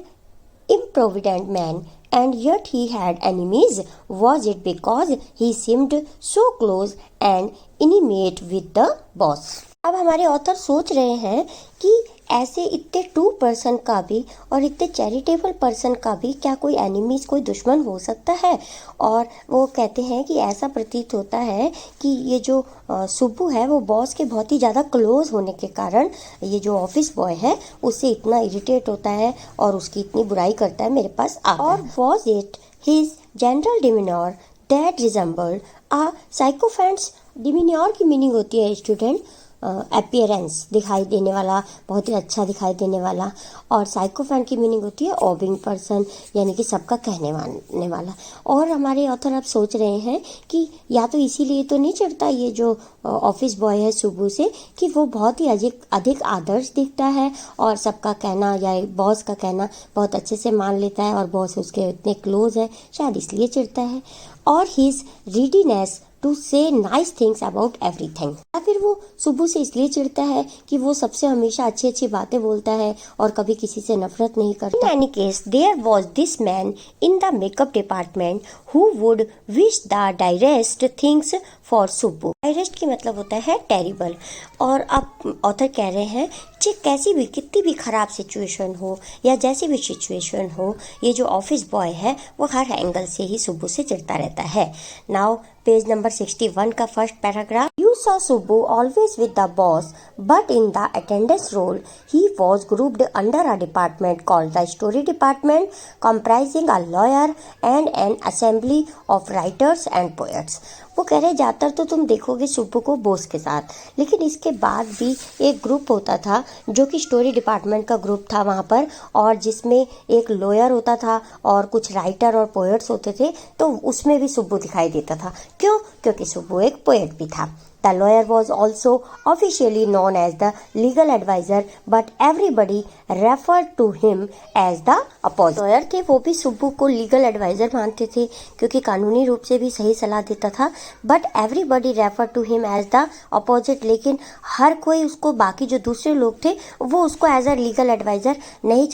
improvident man, and yet he had enemies। Was it because he seemed so close and intimate with the boss? अब हमारे ऑथर सोच रहे हैं कि ऐसे इतने ट्रू पर्सन का भी और इतने चैरिटेबल पर्सन का भी क्या कोई एनिमीज, कोई दुश्मन हो सकता है? और वो कहते हैं कि ऐसा प्रतीत होता है कि ये जो सुब्बू है वो बॉस के बहुत ही ज़्यादा क्लोज होने के कारण ये जो ऑफिस बॉय है उससे इतना इरिटेट होता है और उसकी इतनी बुराई करता है मेरे पास आकर। Or was it his general demeanour that resembled a sycophant's? Demeanour की मीनिंग होती है स्टूडेंट अपीयरेंस, दिखाई देने वाला, बहुत ही अच्छा दिखाई देने वाला। और साइकोफैन की मीनिंग होती है ओबिंग पर्सन, यानी कि सबका कहने मानने वाला। और हमारे ऑथर अब सोच रहे हैं कि या तो इसीलिए तो नहीं चिढ़ता ये जो ऑफिस बॉय है सुब्बू से कि वो बहुत ही अधिक आदर्श दिखता है और सबका कहना या बॉस का कहना बहुत अच्छे से मान लेता है और बॉस उसके इतने क्लोज है, शायद इसलिए चिढ़ता है। और हिज रीडीनेस टू से नाइस थिंग्स अबाउट एवरीथिंग, या फिर वो सुब्बू से इसलिए चिढ़ता है कि वो सबसे हमेशा अच्छी अच्छी बातें बोलता है और कभी किसी से नफरत नहीं करता। In any case there was this man in the makeup department who would wish the direst things for Subbu. Direst की मतलब होता है टेरिबल। और अब ऑथर कह रहे हैं कि कैसी भी, कितनी भी खराब सिचुएशन हो या जैसी भी सिचुएशन हो, ये जो ऑफिस बॉय है वो हर एंगल से ही सुब्बू से चिढ़ता रहता है। नाउ पेज नंबर 61 का first paragraph. You saw Subbu always with the boss, but in the attendance role, he was grouped under a department called the story department, comprising a lawyer and an assembly of writers and poets। वो कह रहे ज्यादातर तो तुम देखोगे सुब्बू को boss के साथ, लेकिन इसके बाद भी एक ग्रुप होता था जो कि स्टोरी डिपार्टमेंट का ग्रुप था वहाँ पर, और जिसमें एक लॉयर होता था और कुछ राइटर और पोएट्स होते थे, तो उसमें भी सुब्बू दिखाई देता था। क्यों? क्योंकि सुब्बू एक पोएट भी था। The lawyer was also officially known as the legal advisor, but everybody referred to him as the opposite. Lawyer थे वो भी सुब्बू को लीगल एडवाइजर मानते थे क्योंकि कानूनी रूप से भी सही सलाह देता था, but everybody refer to him as the opposite. लेकिन हर कोई उसको, बाकी जो दूसरे लोग थे वो उसको एज अ लीगल एडवाइजर नहीं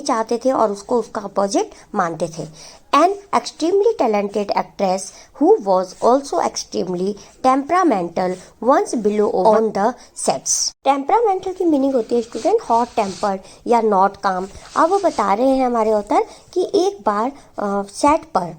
चाहते थे और उसको उसका अपोजिट मानते थे. An extremely talented actress who was also extremely temperamental once below on the sets. Temperamental की मीनिंग होती है स्टूडेंट हॉट टेम्पर्ड या नॉट काम. अब वो बता रहे हैं हमारे ऑथर कि एक बार सेट पर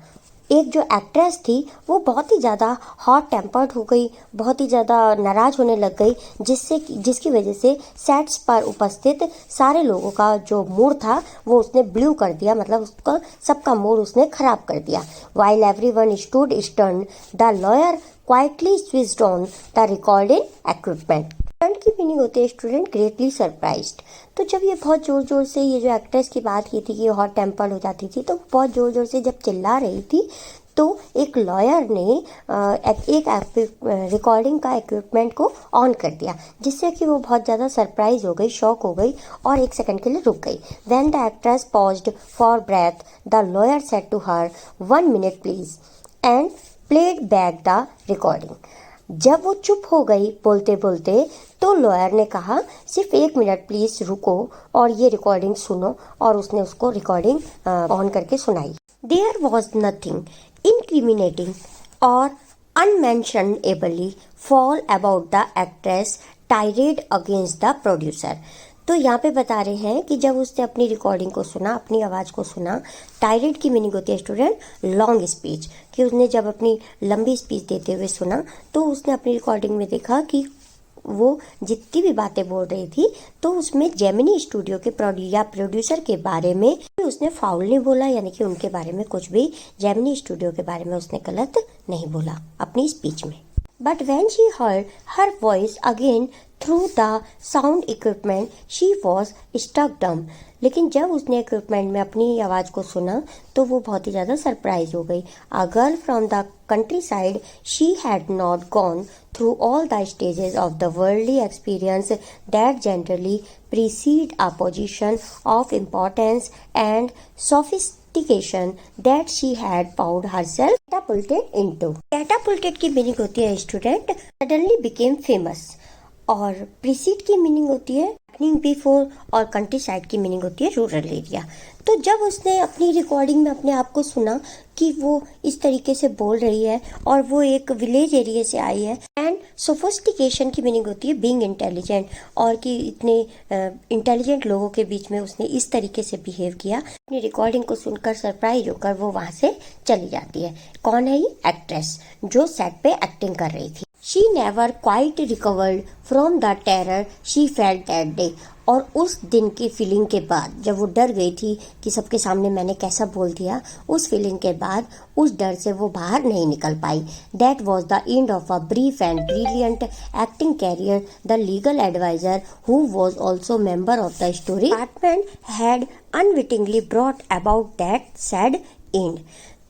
एक जो एक्ट्रेस थी वो बहुत ही ज़्यादा हॉट टेम्पर्ड हो गई, बहुत ही ज़्यादा नाराज़ होने लग गई, जिसकी वजह से सेट्स पर उपस्थित सारे लोगों का जो मूड था वो उसने ब्लू कर दिया, मतलब उसका सबका मूड उसने ख़राब कर दिया. While everyone stood stern, the lawyer quietly switched on the recording equipment. की मीनिंग होती है स्टूडेंट ग्रेटली सरप्राइज्ड. तो जब ये बहुत ज़ोर ज़ोर से, ये जो एक्ट्रेस की बात की थी कि हॉट टेम्पर्ड हो जाती थी, तो बहुत ज़ोर ज़ोर से जब चिल्ला रही थी तो एक लॉयर ने एक रिकॉर्डिंग का इक्विपमेंट को ऑन कर दिया, जिससे कि वो बहुत ज़्यादा सरप्राइज हो गई, शॉक हो गई और एक सेकंड के लिए रुक गई. When the actress paused for breath, the lawyer said to her 1 minute please and played back the recording. जब वो चुप हो गई बोलते बोलते तो लॉयर ने कहा सिर्फ 1 मिनट प्लीज रुको और ये रिकॉर्डिंग सुनो, और उसने उसको रिकॉर्डिंग ऑन करके सुनाई. There was nothing incriminating or unmentionably foul about the actress tirade against the producer. तो यहाँ पे बता रहे हैं कि जब उसने अपनी रिकॉर्डिंग को सुना, अपनी आवाज़ को सुना, टायरेड की मीनिंग होती है स्टूडेंट लॉन्ग स्पीच, कि उसने जब अपनी लंबी स्पीच देते हुए सुना तो उसने अपनी रिकॉर्डिंग में देखा कि वो जितनी भी बातें बोल रही थी तो उसमें जेमिनी स्टूडियो के प्रोड्यूसर के बारे में उसने फाउल नहीं बोला, यानी कि उनके बारे में कुछ भी, जेमिनी स्टूडियो के बारे में उसने गलत नहीं बोला अपनी स्पीच में. But when she heard her voice again through the sound equipment she was stuck dumb. लेकिन जब उसने इक्विपमेंट में अपनी आवाज़ को सुना तो वो बहुत ही ज़्यादा सरप्राइज हो गई. A girl from the country side, she had not gone through all the stages of the worldly experience that generally precede a position of importance and sophistication that she had found herself catapulted into. Catapulted की meaning होती है student suddenly became famous, और preceded की meaning होती है happening before, और country side की meaning होती है रूरल एरिया. तो जब उसने अपनी रिकॉर्डिंग में अपने आप को सुना कि वो इस तरीके से बोल रही है और वो एक विलेज एरिया से आई है, एंड सोफिस्टिकेशन की मीनिंग होती है बीइंग इंटेलिजेंट, और कि इतने इंटेलिजेंट लोगों के बीच में उसने इस तरीके से बिहेव किया. अपनी रिकॉर्डिंग को सुनकर सरप्राइज होकर वो वहाँ से चली जाती है. कौन है ये? एक्ट्रेस जो सेट पे एक्टिंग कर रही थी. She never quite recovered from the terror she felt that day. और उस दिन की फीलिंग के बाद, जब वो डर गई थी कि सबके सामने मैंने कैसा बोल दिया, उस फीलिंग के बाद उस डर से वो बाहर नहीं निकल पाई. That was the end of a brief and brilliant acting career. The legal advisor, who was also member of the story department, had unwittingly brought about that sad end.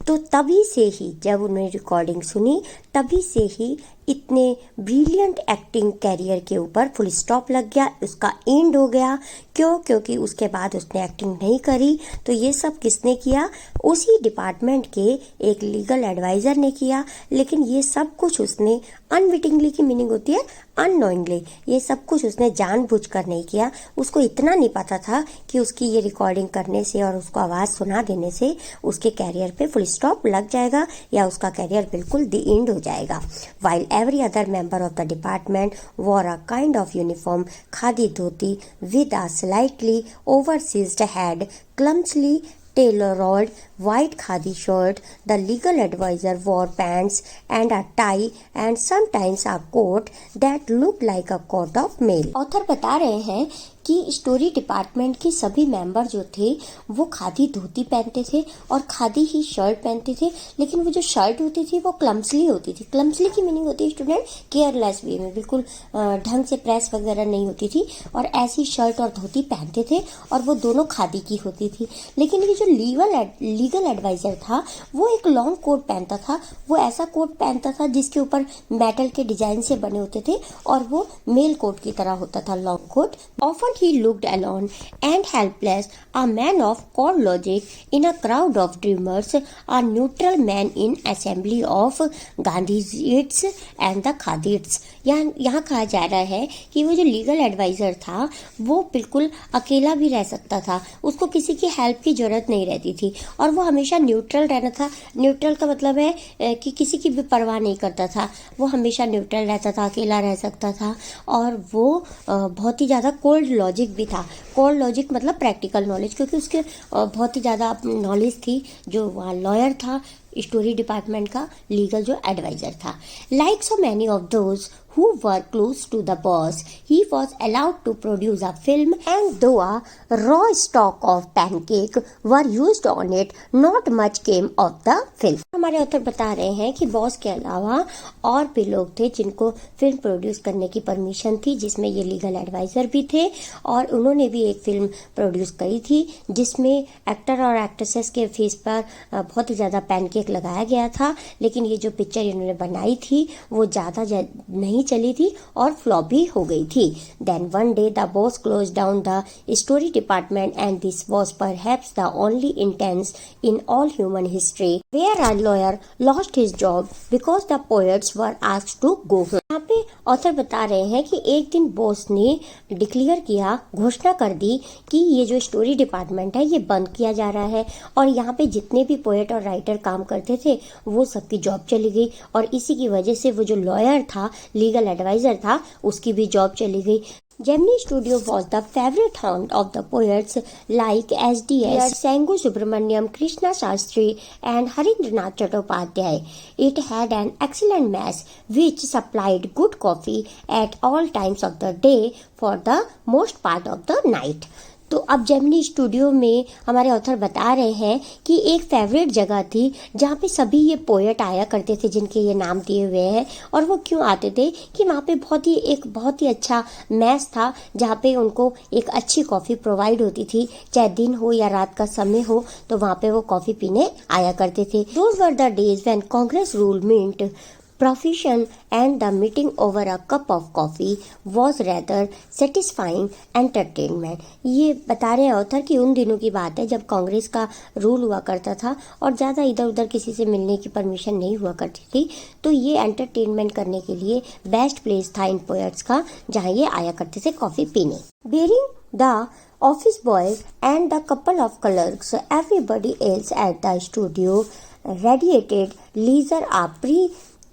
तो तभी से ही, जब उन्होंने रिकॉर्डिंग सुनी, तभी से ही इतने ब्रिलियंट एक्टिंग कैरियर के ऊपर फुल स्टॉप लग गया, उसका एंड हो गया. क्यों? क्योंकि उसके बाद उसने एक्टिंग नहीं करी. तो ये सब किसने किया? उसी डिपार्टमेंट के एक लीगल एडवाइज़र ने किया. लेकिन ये सब कुछ उसने अनविटिंगली की मीनिंग होती है अननोइंगली, ये सब कुछ उसने जानबूझकर नहीं किया. उसको इतना नहीं पता था कि उसकी ये रिकॉर्डिंग करने से और उसको आवाज़ सुना देने से उसके कैरियर पे फुल स्टॉप लग जाएगा या उसका कैरियर बिल्कुल द एंड हो जाएगा. While every other member of the department wore a kind of uniform, khadi dhoti with a slightly oversized head, clumsily tailored white khadi shirt. The legal advisor wore pants and a tie and sometimes a coat that looked like a coat of mail. Author बता रहे हैं कि story department के सभी member जो थे वो खादी धोती पहनते थे और खादी ही शर्ट पहनते थे, लेकिन वो जो शर्ट होती थी वो क्लम्सली होती थी। क्लम्सली की मीनिंग होती है स्टूडेंट केयरलेस वे में, बिल्कुल ढंग से प्रेस वगैरह नहीं होती थी, और ऐसी शर्ट और धोती पहनते थे और वो दोनों खादी की होती थी। लेकिन ये जो लीगल एडवाइजर था वो एक लॉन्ग कोट पहनता था। वो ऐसा कोट पहनता था जिसके ऊपर मेटल के डिजाइन से बने होते थे और वो मेल कोट की तरह होता था, long coat. Often he looked alone and helpless, a man of cold logic in a crowd of dreamers, a neutral man in assembly of Gandhiites and the Khadiites. यहाँ कहा जा रहा है कि वो जो लीगल एडवाइजर था वो बिल्कुल अकेला भी रह सकता था, उसको किसी की हेल्प की जरूरत नहीं रहती थी, और वो हमेशा न्यूट्रल रहना था। न्यूट्रल का मतलब है कि किसी की भी परवाह नहीं करता था, वो हमेशा न्यूट्रल रहता था, अकेला रह सकता था, और वो बहुत ही ज़्यादा कोल्ड लॉजिक भी था। कोल्ड लॉजिक मतलब प्रैक्टिकल नॉलेज, क्योंकि उसके बहुत ही ज़्यादा नॉलेज थी। जो वहाँ लॉयर था स्टोरी डिपार्टमेंट का, लीगल जो एडवाइजर था। Like so many of those who were close to the boss, he was allowed to produce a film, and though a raw stock of pancake were used on it, not much came of the film. हमारे author बता रहे हैं कि boss के अलावा और भी लोग थे जिनको फिल्म प्रोड्यूस करने की परमिशन थी, जिसमें ये लीगल एडवाइजर भी थे, और उन्होंने भी एक फिल्म प्रोड्यूस करी थी जिसमें एक्टर और एक्ट्रेसेस के फेस पर बहुत ही ज़्यादा पैनकेक लगाया गया था। लेकिन ये जो पिक्चर इन्होंने बनाई थी वो ज़्यादा नहीं चली थी और फ्लॉप भी हो गई थी। Then one day the boss close down the story department and this was perhaps the only instance in all human history where a lawyer lost his job because the poets were asked to go home. यहाँ पे author बता रहे हैं कि एक दिन boss ने declare किया, घोषणा कर दी कि ये जो स्टोरी डिपार्टमेंट है ये बंद किया जा रहा है, और यहाँ पे जितने भी पोएट और राइटर काम करते थे वो सबकी जॉब चली गई, और इसी की वजह से वो जो लॉयर था, लीगल एडवाइजर था, उसकी भी जॉब चली गई। Gemini Studio was the favorite haunt of the poets like SDS, Sangu Subramaniam, Krishna Shastri and Harindranath Chattopadhyay. It had an excellent mess which supplied good coffee at all times of the day for the most part of the night. तो अब Gemini studio में हमारे author बता रहे हैं कि एक favourite जगह थी जहाँ पे सभी ये पोएट आया करते थे जिनके ये नाम दिए हुए हैं। और वो क्यों आते थे कि वहाँ पे बहुत ही अच्छा मैस था जहाँ पे उनको एक अच्छी कॉफ़ी प्रोवाइड होती थी, चाहे दिन हो या रात का समय हो, तो वहाँ पे वो कॉफ़ी पीने आया करते थे। Those were the days when Congress rule meant provision, and the meeting over a cup of coffee was rather satisfying entertainment. ये बता रहे हैं ऑथर कि उन दिनों की बात है जब कांग्रेस का रूल हुआ करता था और ज़्यादा इधर उधर किसी से मिलने की परमिशन नहीं हुआ करती थी, तो ये एंटरटेनमेंट करने के लिए बेस्ट प्लेस था इन पोएट्स का जहाँ ये आया करते थे कॉफ़ी पीने। Bearing the office boys and the couple of clerks, everybody else at the studio radiated leisure a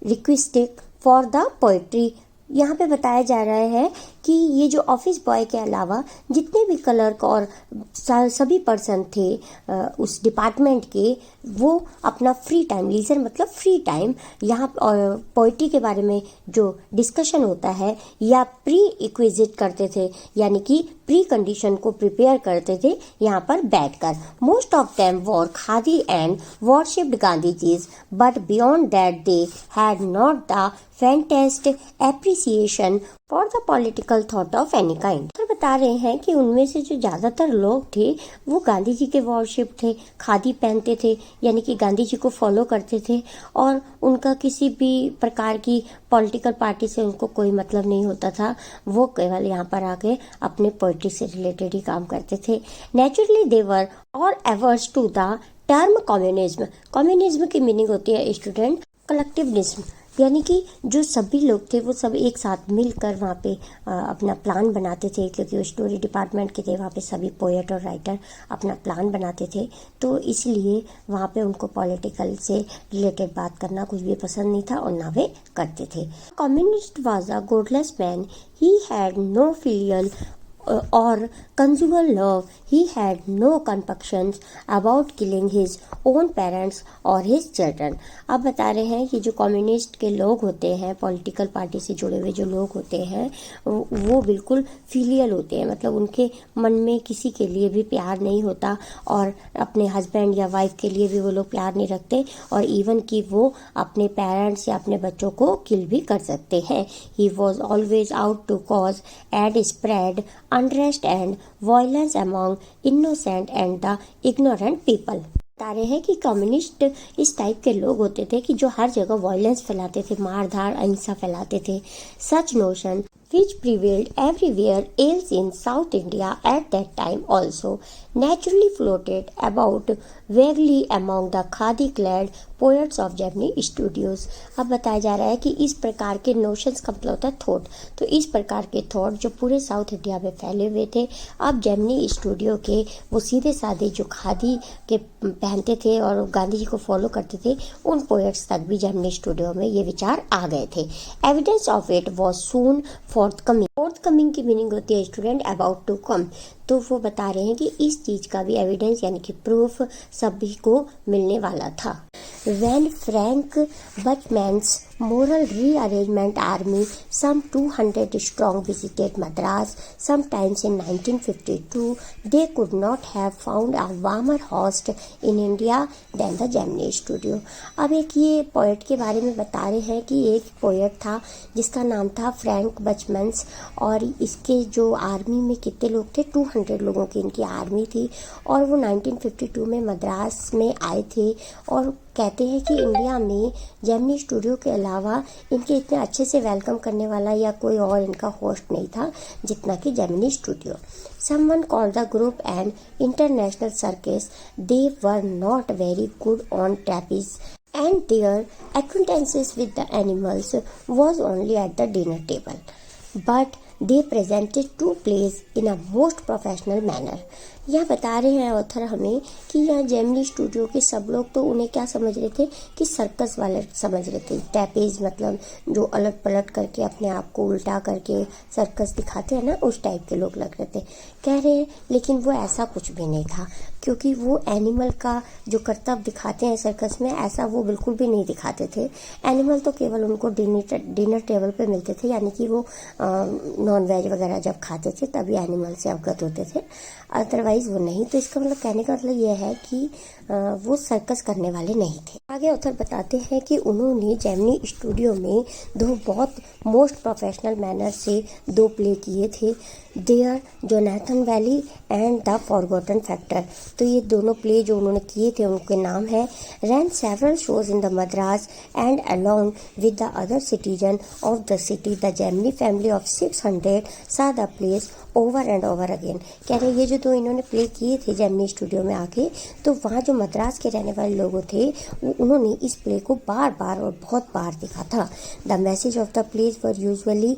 requisitic for the poetry. यहाँ पे बताया जा रहा है कि ये जो ऑफिस बॉय के अलावा जितने भी क्लर्क और सभी पर्सन थे उस डिपार्टमेंट के, वो अपना फ्री टाइम, लीजर मतलब फ्री टाइम, यहाँ पोइट्री के बारे में जो डिस्कशन होता है या प्री इक्विजिट करते थे, यानी कि प्री कंडीशन को प्रिपेयर करते थे यहाँ पर बैठकर। Most of them wore khadi and worshipped Gandhijis, but beyond that they had not the faintest appreciation for the political thought of any kind. तो बता रहे हैं कि उनमें से जो ज़्यादातर लोग थे वो गांधी जी के वॉरशिप थे, खादी पहनते थे, यानी कि गांधी जी को फॉलो करते थे, और उनका किसी भी प्रकार की पॉलिटिकल पार्टी से उनको कोई मतलब नहीं होता था। वो केवल यहाँ पर आके अपने पोइट्री से रिलेटेड ही काम करते थे। Naturally they were all averse to the term communism. Communism की मीनिंग होती है स्टूडेंट कलेक्टिविज्म, यानी कि जो सभी लोग थे वो सब एक साथ मिलकर वहाँ पे अपना प्लान बनाते थे, क्योंकि वो स्टोरी डिपार्टमेंट के थे, वहाँ पे सभी पोएट और राइटर अपना प्लान बनाते थे, तो इसलिए वहाँ पे उनको पॉलिटिकल से रिलेटेड बात करना कुछ भी पसंद नहीं था और ना वे करते थे। Communist was a godless man, he had no filial or conjugal love, he had no compunctions about killing his own parents or his children. अब बता रहे हैं कि जो कम्युनिस्ट के लोग होते हैं, पॉलिटिकल पार्टी से जुड़े हुए जो लोग होते हैं, वो बिल्कुल फिलियल होते हैं, मतलब उनके मन में किसी के लिए भी प्यार नहीं होता और अपने हस्बैंड या वाइफ के लिए भी वो लोग प्यार नहीं रखते, और इवन कि वो अपने पेरेंट्स या अपने बच्चों को किल भी कर सकते हैं. He was always out to cause and spread unrest and violence among innocent and the ignorant people. बता रहे हैं कि कम्युनिस्ट इस टाइप के लोग होते थे कि जो हर जगह वायलेंस फैलाते थे, मार धाड़ अहिंसा फैलाते थे. सच notion which prevailed everywhere else in South India at that time also naturally floated about vaguely among the khadi-clad poets of Gemini Studios. अब बताया जा रहा है कि इस प्रकार के नोशंस का मतलब होता है थॉट, तो इस प्रकार के थॉट जो पूरे साउथ इंडिया में फैले हुए थे, अब जेमिनी स्टूडियो के वो सीधे साधे जो खादी के पहनते थे और गांधी जी को फॉलो करते थे, उन पोएट्स तक भी जेमिनी स्टूडियो में ये विचार आ गए थे. Evidence of it was soon forthcoming की मीनिंग होती है स्टूडेंट अबाउट टू कम. तो वो बता रहे हैं कि इस चीज का भी एविडेंस यानी कि प्रूफ सभी को मिलने वाला था. When Frank Buchman's moral rearrangement army, some 200 strong, visited Madras sometimes in 1952, they could not have found a warmer host in India than the Gemini Studio. अब एक ये पोएट के बारे में बता रहे हैं कि एक पोएट था जिसका नाम था फ्रैंक बचमन्स, और इसके जो आर्मी में कितने लोग थे, 200 लोगों की इनकी आर्मी थी, और वो 1952 में मद्रास में आए थे. और कहते हैं कि इंडिया में जेमिनी स्टूडियो के अलावा इनके इतने अच्छे से वेलकम करने वाला या कोई और इनका होस्ट नहीं था जितना कि Gemini studio. Someone called the group an international circus. They were not very good on trapeze, and their acquaintances with the animals was only at the dinner table. But they presented two plays in a most professional manner. यह बता रहे हैं author हमें कि यहाँ Gemini Studio के सब लोग तो उन्हें क्या समझ रहे थे कि सर्कस वाले समझ रहे थे. टैपेज मतलब जो अलट पलट करके अपने आप को उल्टा करके सर्कस दिखाते हैं ना, उस टाइप के लोग लग रहे थे कह रहे हैं. लेकिन वो ऐसा कुछ भी नहीं था, क्योंकि वो एनिमल का जो करतब दिखाते हैं सर्कस में, ऐसा वो बिल्कुल भी नहीं दिखाते थे. एनिमल तो केवल उनको डिनर टेबल पे मिलते थे, यानी कि वो नॉन वेज वगैरह जब खाते थे तभी एनिमल से अवगत होते थे, अदरवाइज वो नहीं. तो इसका मतलब कहने का मतलब यह है कि वो सर्कस करने वाले नहीं थे. आगे ऑथर बताते हैं कि उन्होंने जेमिनी स्टूडियो में दो बहुत मोस्ट प्रोफेशनल मैनर से दो प्ले किए थे, there Jonathan Valley and the forgotten factor. तो ये दोनों प्ले जो उन्होंने किए थे उनके नाम है. Ran several shows in the Madras and along with the other citizen of the city the Gemini family of 600 saw the place over and over again. कह रहे ये जो दो इन्होंने प्ले किए थे जेमिनी स्टूडियो में आके, तो वहाँ जो मद्रास के रहने वाले लोग थे उन्होंने इस प्ले को बार बार और बहुत बार देखा था. The message of the plays were usually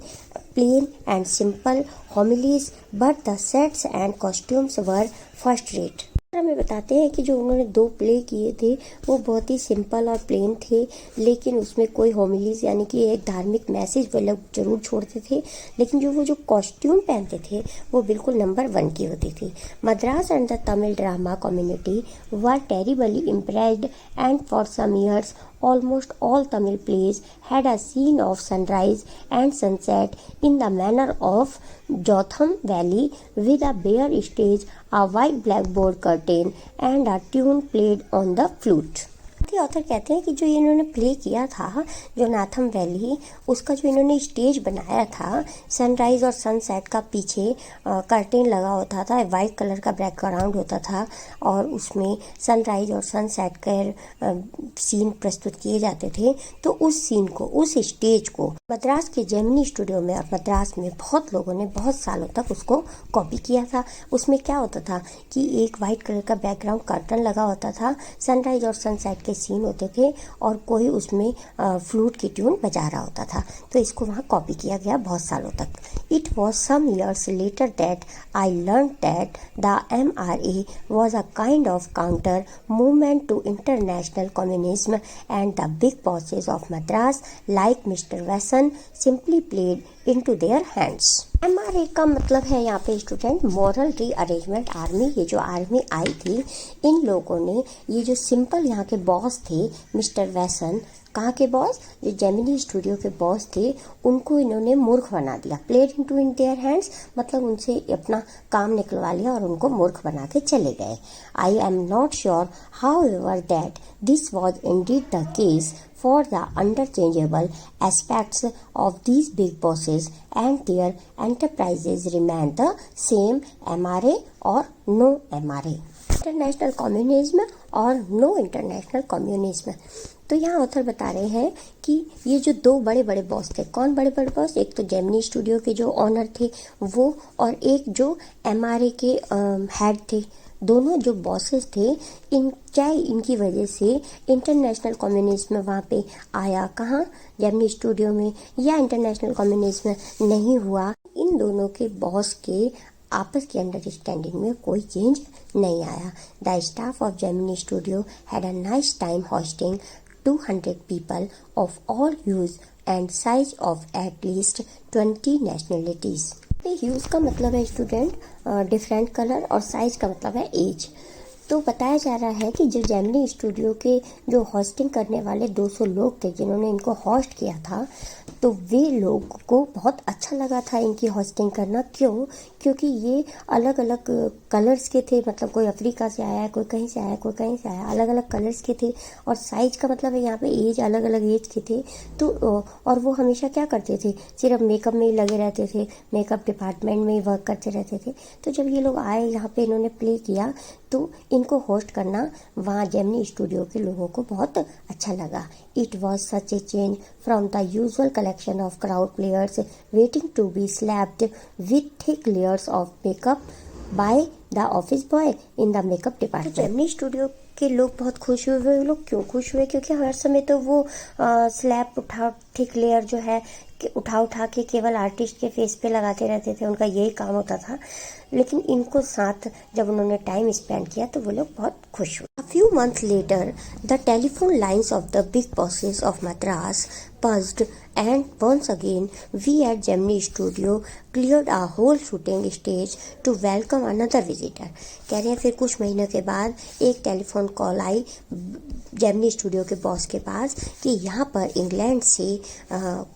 plain and simple homilies, but the sets and costumes were first rate. हमें बताते हैं कि जो उन्होंने दो प्ले किए थे वो बहुत ही सिंपल और प्लेन थे, लेकिन उसमें कोई होमिलीज यानी कि एक धार्मिक मैसेज वो लोग जरूर छोड़ते थे, लेकिन जो कॉस्ट्यूम पहनते थे वो बिल्कुल नंबर 1 की होती थी. Madras and the Tamil drama community were terribly impressed and for some years almost all Tamil plays had a scene of sunrise and sunset in the manner of Jotham Valley, with a bare stage, a white blackboard curtain, and a tune played on the flute. Author कहते हैं कि जो इन्होंने play किया था Jonathan valley, उसका जो इन्होंने स्टेज बनाया था, सनराइज और सनसेट का पीछे कर्टेन लगा होता था, वाइट कलर का बैकग्राउंड होता था, और उसमें सनराइज और सनसेट के सीन प्रस्तुत किए जाते थे. तो उस सीन को, उस स्टेज को मद्रास के जेमिनी स्टूडियो में और मद्रास में बहुत लोगों ने बहुत सालों तक उसको कॉपी किया था. उसमें क्या होता था कि एक वाइट कलर का बैकग्राउंड कर्टन लगा होता था, सनराइज और सनसेट के सीन होते थे, और कोई उसमें फ्लूट की ट्यून बजा रहा होता था. तो इसको वहाँ कॉपी किया गया बहुत सालों तक. It was some years later that I learn that the MRA was a kind of counter movement to international communism, and the big bosses of Madras like Mr. Wesson simply played into their hands. MRA का मतलब है यहाँ पे student moral rearrangement army. ये जो army आई थी, इन लोगों ने ये जो सिंपल यहाँ के बॉस थे मिस्टर वैसन, कहाँ के बॉस, जो जेमिनी स्टूडियो के बॉस थे, उनको इन्होंने मूर्ख बना दिया। Played into in their hands मतलब उनसे अपना काम निकलवा लिया और उनको मूर्ख बना के चले गए। I am not sure how ever that this was Indeed the case for the interchangeable aspects of these big bosses and their enterprises remain the same, MRA or no MRA, international communism और no international communism. तो यहाँ author बता रहे हैं कि ये जो दो बड़े बड़े बॉस थे, कौन बड़े बड़े बॉस, एक तो जेमिनी स्टूडियो के जो ऑनर थे वो, और एक जो MRA के हेड थे, दोनों जो बॉसेस थे, चाहे इनकी वजह से इंटरनेशनल कम्युनिज्म वहाँ पे आया, कहाँ, जेमिनी स्टूडियो में, या इंटरनेशनल कम्युनिज्म नहीं हुआ, इन दोनों के बॉस के आपस की अंडरस्टैंडिंग में कोई चेंज नहीं आया। The staff of Gemini studio had a nice time hosting 200 people of all hues and size of at least 20 nationalities। Huge का मतलब है स्टूडेंट डिफरेंट कलर, और साइज का मतलब है एज। तो बताया जा रहा है कि जो जेमिनी स्टूडियो के जो होस्टिंग करने वाले 200 लोग थे जिन्होंने इनको होस्ट किया था, तो वे लोग को बहुत अच्छा लगा था इनकी होस्टिंग करना। क्यों? क्योंकि ये अलग अलग कलर्स के थे, मतलब कोई अफ्रीका से आया है, कोई कहीं से आया, कोई कहीं से आया, अलग अलग कलर्स के थे। और साइज का मतलब है यहाँ पे एज, अलग अलग एज के थे। तो और वो हमेशा क्या करते थे, सिर्फ मेकअप में ही लगे रहते थे, मेकअप डिपार्टमेंट में ही वर्क करते रहते थे। तो जब ये लोग आए यहाँ पे, इन्होंने प्ले किया, तो इनको होस्ट करना वहाँ जेमिनी स्टूडियो के लोगों को बहुत अच्छा लगा। It was such a change from the usual collection of crowd players waiting to be slapped with thick layers of makeup by the office boy in the makeup department. Gemini Studio के लोग बहुत खुश हुए। वो लोग क्यों खुश हुए? क्योंकि हर समय तो वो स्लैब उठा, थिक लेयर जो है उठा के केवल आर्टिस्ट के फेस पे लगाते रहते थे, उनका यही काम होता था। लेकिन इनको साथ जब उन्होंने टाइम स्पेंड किया तो वो लोग बहुत खुश हुए। A few months later, the telephone lines of the big bosses of Madras buzzed, and once again we at Gemini Studio cleared our whole shooting stage to welcome another visitor। कह रहे हैं फिर कुछ महीनों के बाद एक टेलीफोन कॉल आई Gemini Studio के बॉस के पास कि यहाँ पर इंग्लैंड से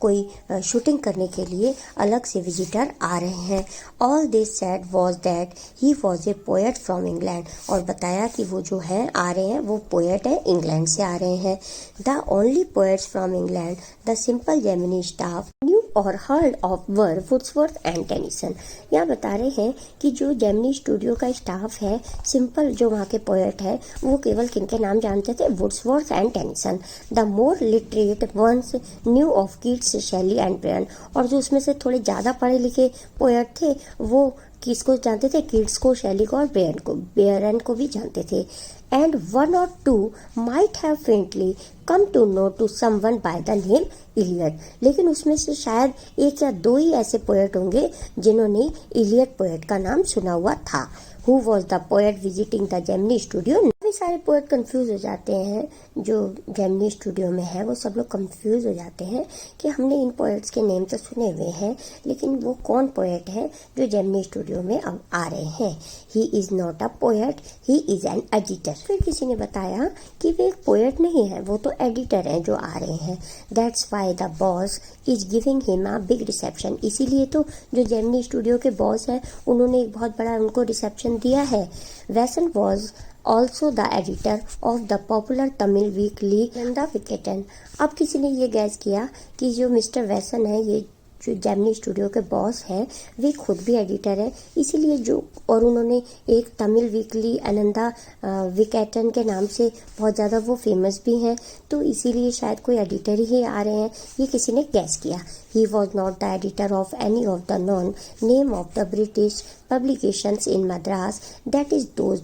कोई शूटिंग करने के लिए अलग से विजिटर आ रहे हैं। All this said was that he was a poet from England, और बताया कि वो जो है आ रहे हैं वो पोएट है, इंग्लैंड से आ रहे हैं। The only poets from England the simple Gemini staff knew or heard of were Wordsworth and Tennyson. यहाँ बता रहे हैं कि जो जेमिनी स्टूडियो का स्टाफ है, सिंपल जो वहाँ के पोएट है, वो केवल किनके नाम जानते थे, Wordsworth and Tennyson. The more literate ones knew of Keats, Shelley and Byron, और जो उसमें से थोड़े ज़्यादा पढ़े लिखे पोएट थे वो किसको जानते थे, कीट्स को, शेली को और ब्रेयन को भी जानते थे। And one or two might have faintly come to know to someone by the name Eliot, लेकिन उसमें से शायद एक या दो ही ऐसे पोएट होंगे जिन्होंने इलियट पोएट का नाम सुना हुआ था। Who was the poet visiting the Gemini studio? काफी सारे पोएट कंफ्यूज हो जाते हैं जो जेमिनी स्टूडियो में है, वो सब लोग कंफ्यूज हो जाते हैं कि हमने इन पोएट्स के नेम तो सुने हुए हैं, लेकिन वो कौन पोएट है जो जेमिनी स्टूडियो में अब आ रहे हैं। He is not a poet, he is an editor. फिर किसी ने बताया कि वे एक पोएट नहीं है, वो तो एडिटर हैं जो आ रहे हैं। That's why the boss is giving him a big reception, इसीलिए तो जो जेमिनी स्टूडियो के बॉस हैं उन्होंने एक बहुत बड़ा उनको रिसेप्शन दिया है। Vasan was also the editor of the popular Tamil weekly the Vikatan. अब किसी ने ये गैस किया कि जो मिस्टर वैसन है, ये जो जेमिनी स्टूडियो के बॉस हैं, वे खुद भी एडिटर हैं, इसीलिए जो, और उन्होंने एक तमिल वीकली आनंदा विकेटन के नाम से बहुत ज़्यादा वो फेमस भी हैं, तो इसीलिए शायद कोई एडिटर ही आ रहे हैं, ये किसी ने गैस किया। He was not the editor of any of the non name of the British publications in Madras, that is those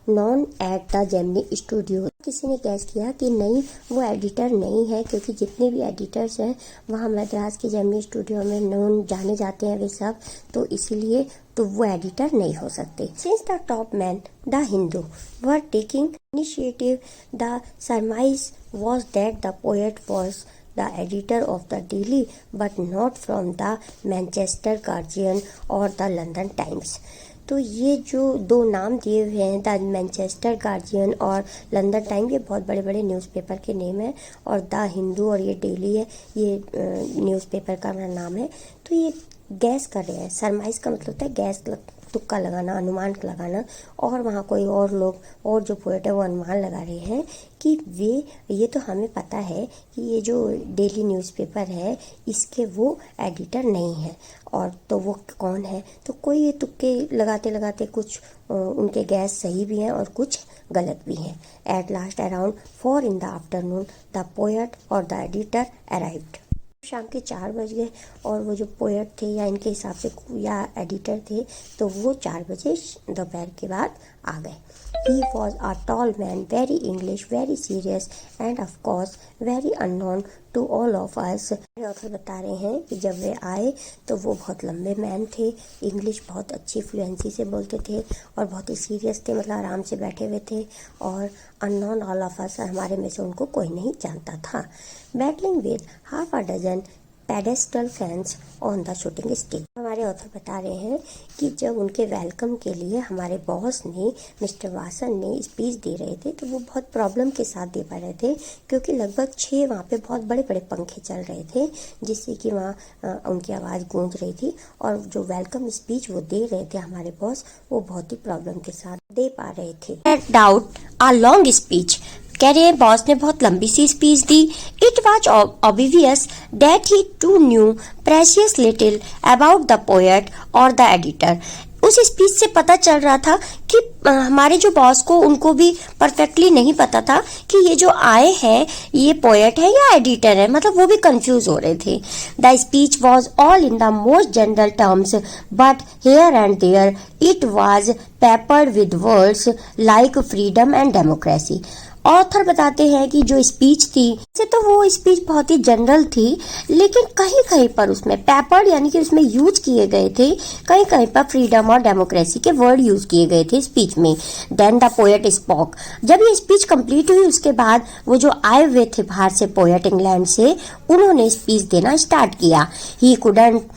non at the Gemini studio. किसी ने गैस किया कि नहीं, वो एडिटर नहीं है, क्योंकि जितने भी एडिटर्स हैं वहाँ मद्रास के जेमिनी स्टूडियो में नॉन जाने जाते हैं वे सब, तो इसीलिए तो वो एडिटर नहीं हो सकते। Since the top man the Hindu were taking initiative, the सरमाइज was that the poet was the editor of the Daily, but not from the Manchester Guardian or the London Times. तो ये जो दो नाम दिए हुए हैं, द मैनचेस्टर गार्जियन और London time, ये बहुत बड़े बड़े न्यूज़पेपर के नेम हैं, और द हिंदू और ये डेली है, ये न्यूज़पेपर का नाम है। तो ये गैस कर रहे हैं, सरमाइज का मतलब होता है गैस, तुक्का लगाना, अनुमान लगाना, और वहाँ कोई और लोग और जो पोएट है वो अनुमान लगा रहे हैं कि ये तो हमें पता है कि ये जो डेली न्यूज़पेपर है इसके वो एडिटर नहीं है, और तो वो कौन है। तो कोई ये तुक्के लगाते लगाते कुछ उनके गैस सही भी हैं और कुछ गलत भी हैं। At last around 4 in the afternoon the poet or the editor arrived. शाम के 4 बज गए और वो जो पोएट थे या इनके हिसाब से या एडिटर थे, तो वो 4 बजे दोपहर के बाद आ गए। He was a tall man, very English, very serious, and of course very unknown to all of us. Author बता रहे हैं कि जब वे आए तो वो बहुत लंबे मैन थे, इंग्लिश बहुत अच्छी फ्लुएंसी से बोलते थे और बहुत ही सीरियस थे, मतलब आराम से बैठे हुए थे, और अननोन ऑल ऑफ अस, हमारे में से उनको कोई नहीं जानता था। Battling with half a dozen pedestal fans on the shooting stage. हमारे ऑथर बता रहे हैं कि जब उनके वेलकम के लिए हमारे बॉस ने, मिस्टर वासन ने स्पीच दे रहे थे, तो वो बहुत प्रॉब्लम के साथ दे पा रहे थे, क्योंकि लगभग 6 वहाँ पे बहुत बड़े बड़े पंखे चल रहे थे, जिससे कि वहाँ उनकी आवाज़ गूंज रही थी, और जो वेलकम स्पीच वो दे रहे थे हमारे बॉस, वो बहुत ही प्रॉब्लम के साथ दे पा रहे थे। डाउट अ लॉन्ग स्पीच, कह रहे हैं बॉस ने बहुत लंबी सी स्पीच दी। It was obvious that he too knew precious little about the poet or the editor. उस स्पीच से पता चल रहा था कि हमारे जो बॉस को, उनको भी परफेक्टली नहीं पता था कि ये जो आए हैं ये पोएट है या एडिटर है, मतलब वो भी कंफ्यूज हो रहे थे। The speech was all in the most general terms, but here and there it was peppered with words like freedom and democracy. Author बताते हैं कि जो स्पीच थी, वैसे तो वो स्पीच बहुत ही जनरल थी, लेकिन कहीं कहीं पर उसमें पेपर्ड यानी कि उसमें यूज किए गए थे, कहीं कहीं पर फ्रीडम और डेमोक्रेसी के वर्ड यूज किए गए थे स्पीच में। Then the poet spoke. जब ये स्पीच कंप्लीट हुई उसके बाद वो जो आए हुए थे बाहर से पोएट इंग्लैंड से, उन्होंने स्पीच देना स्टार्ट किया। He couldn't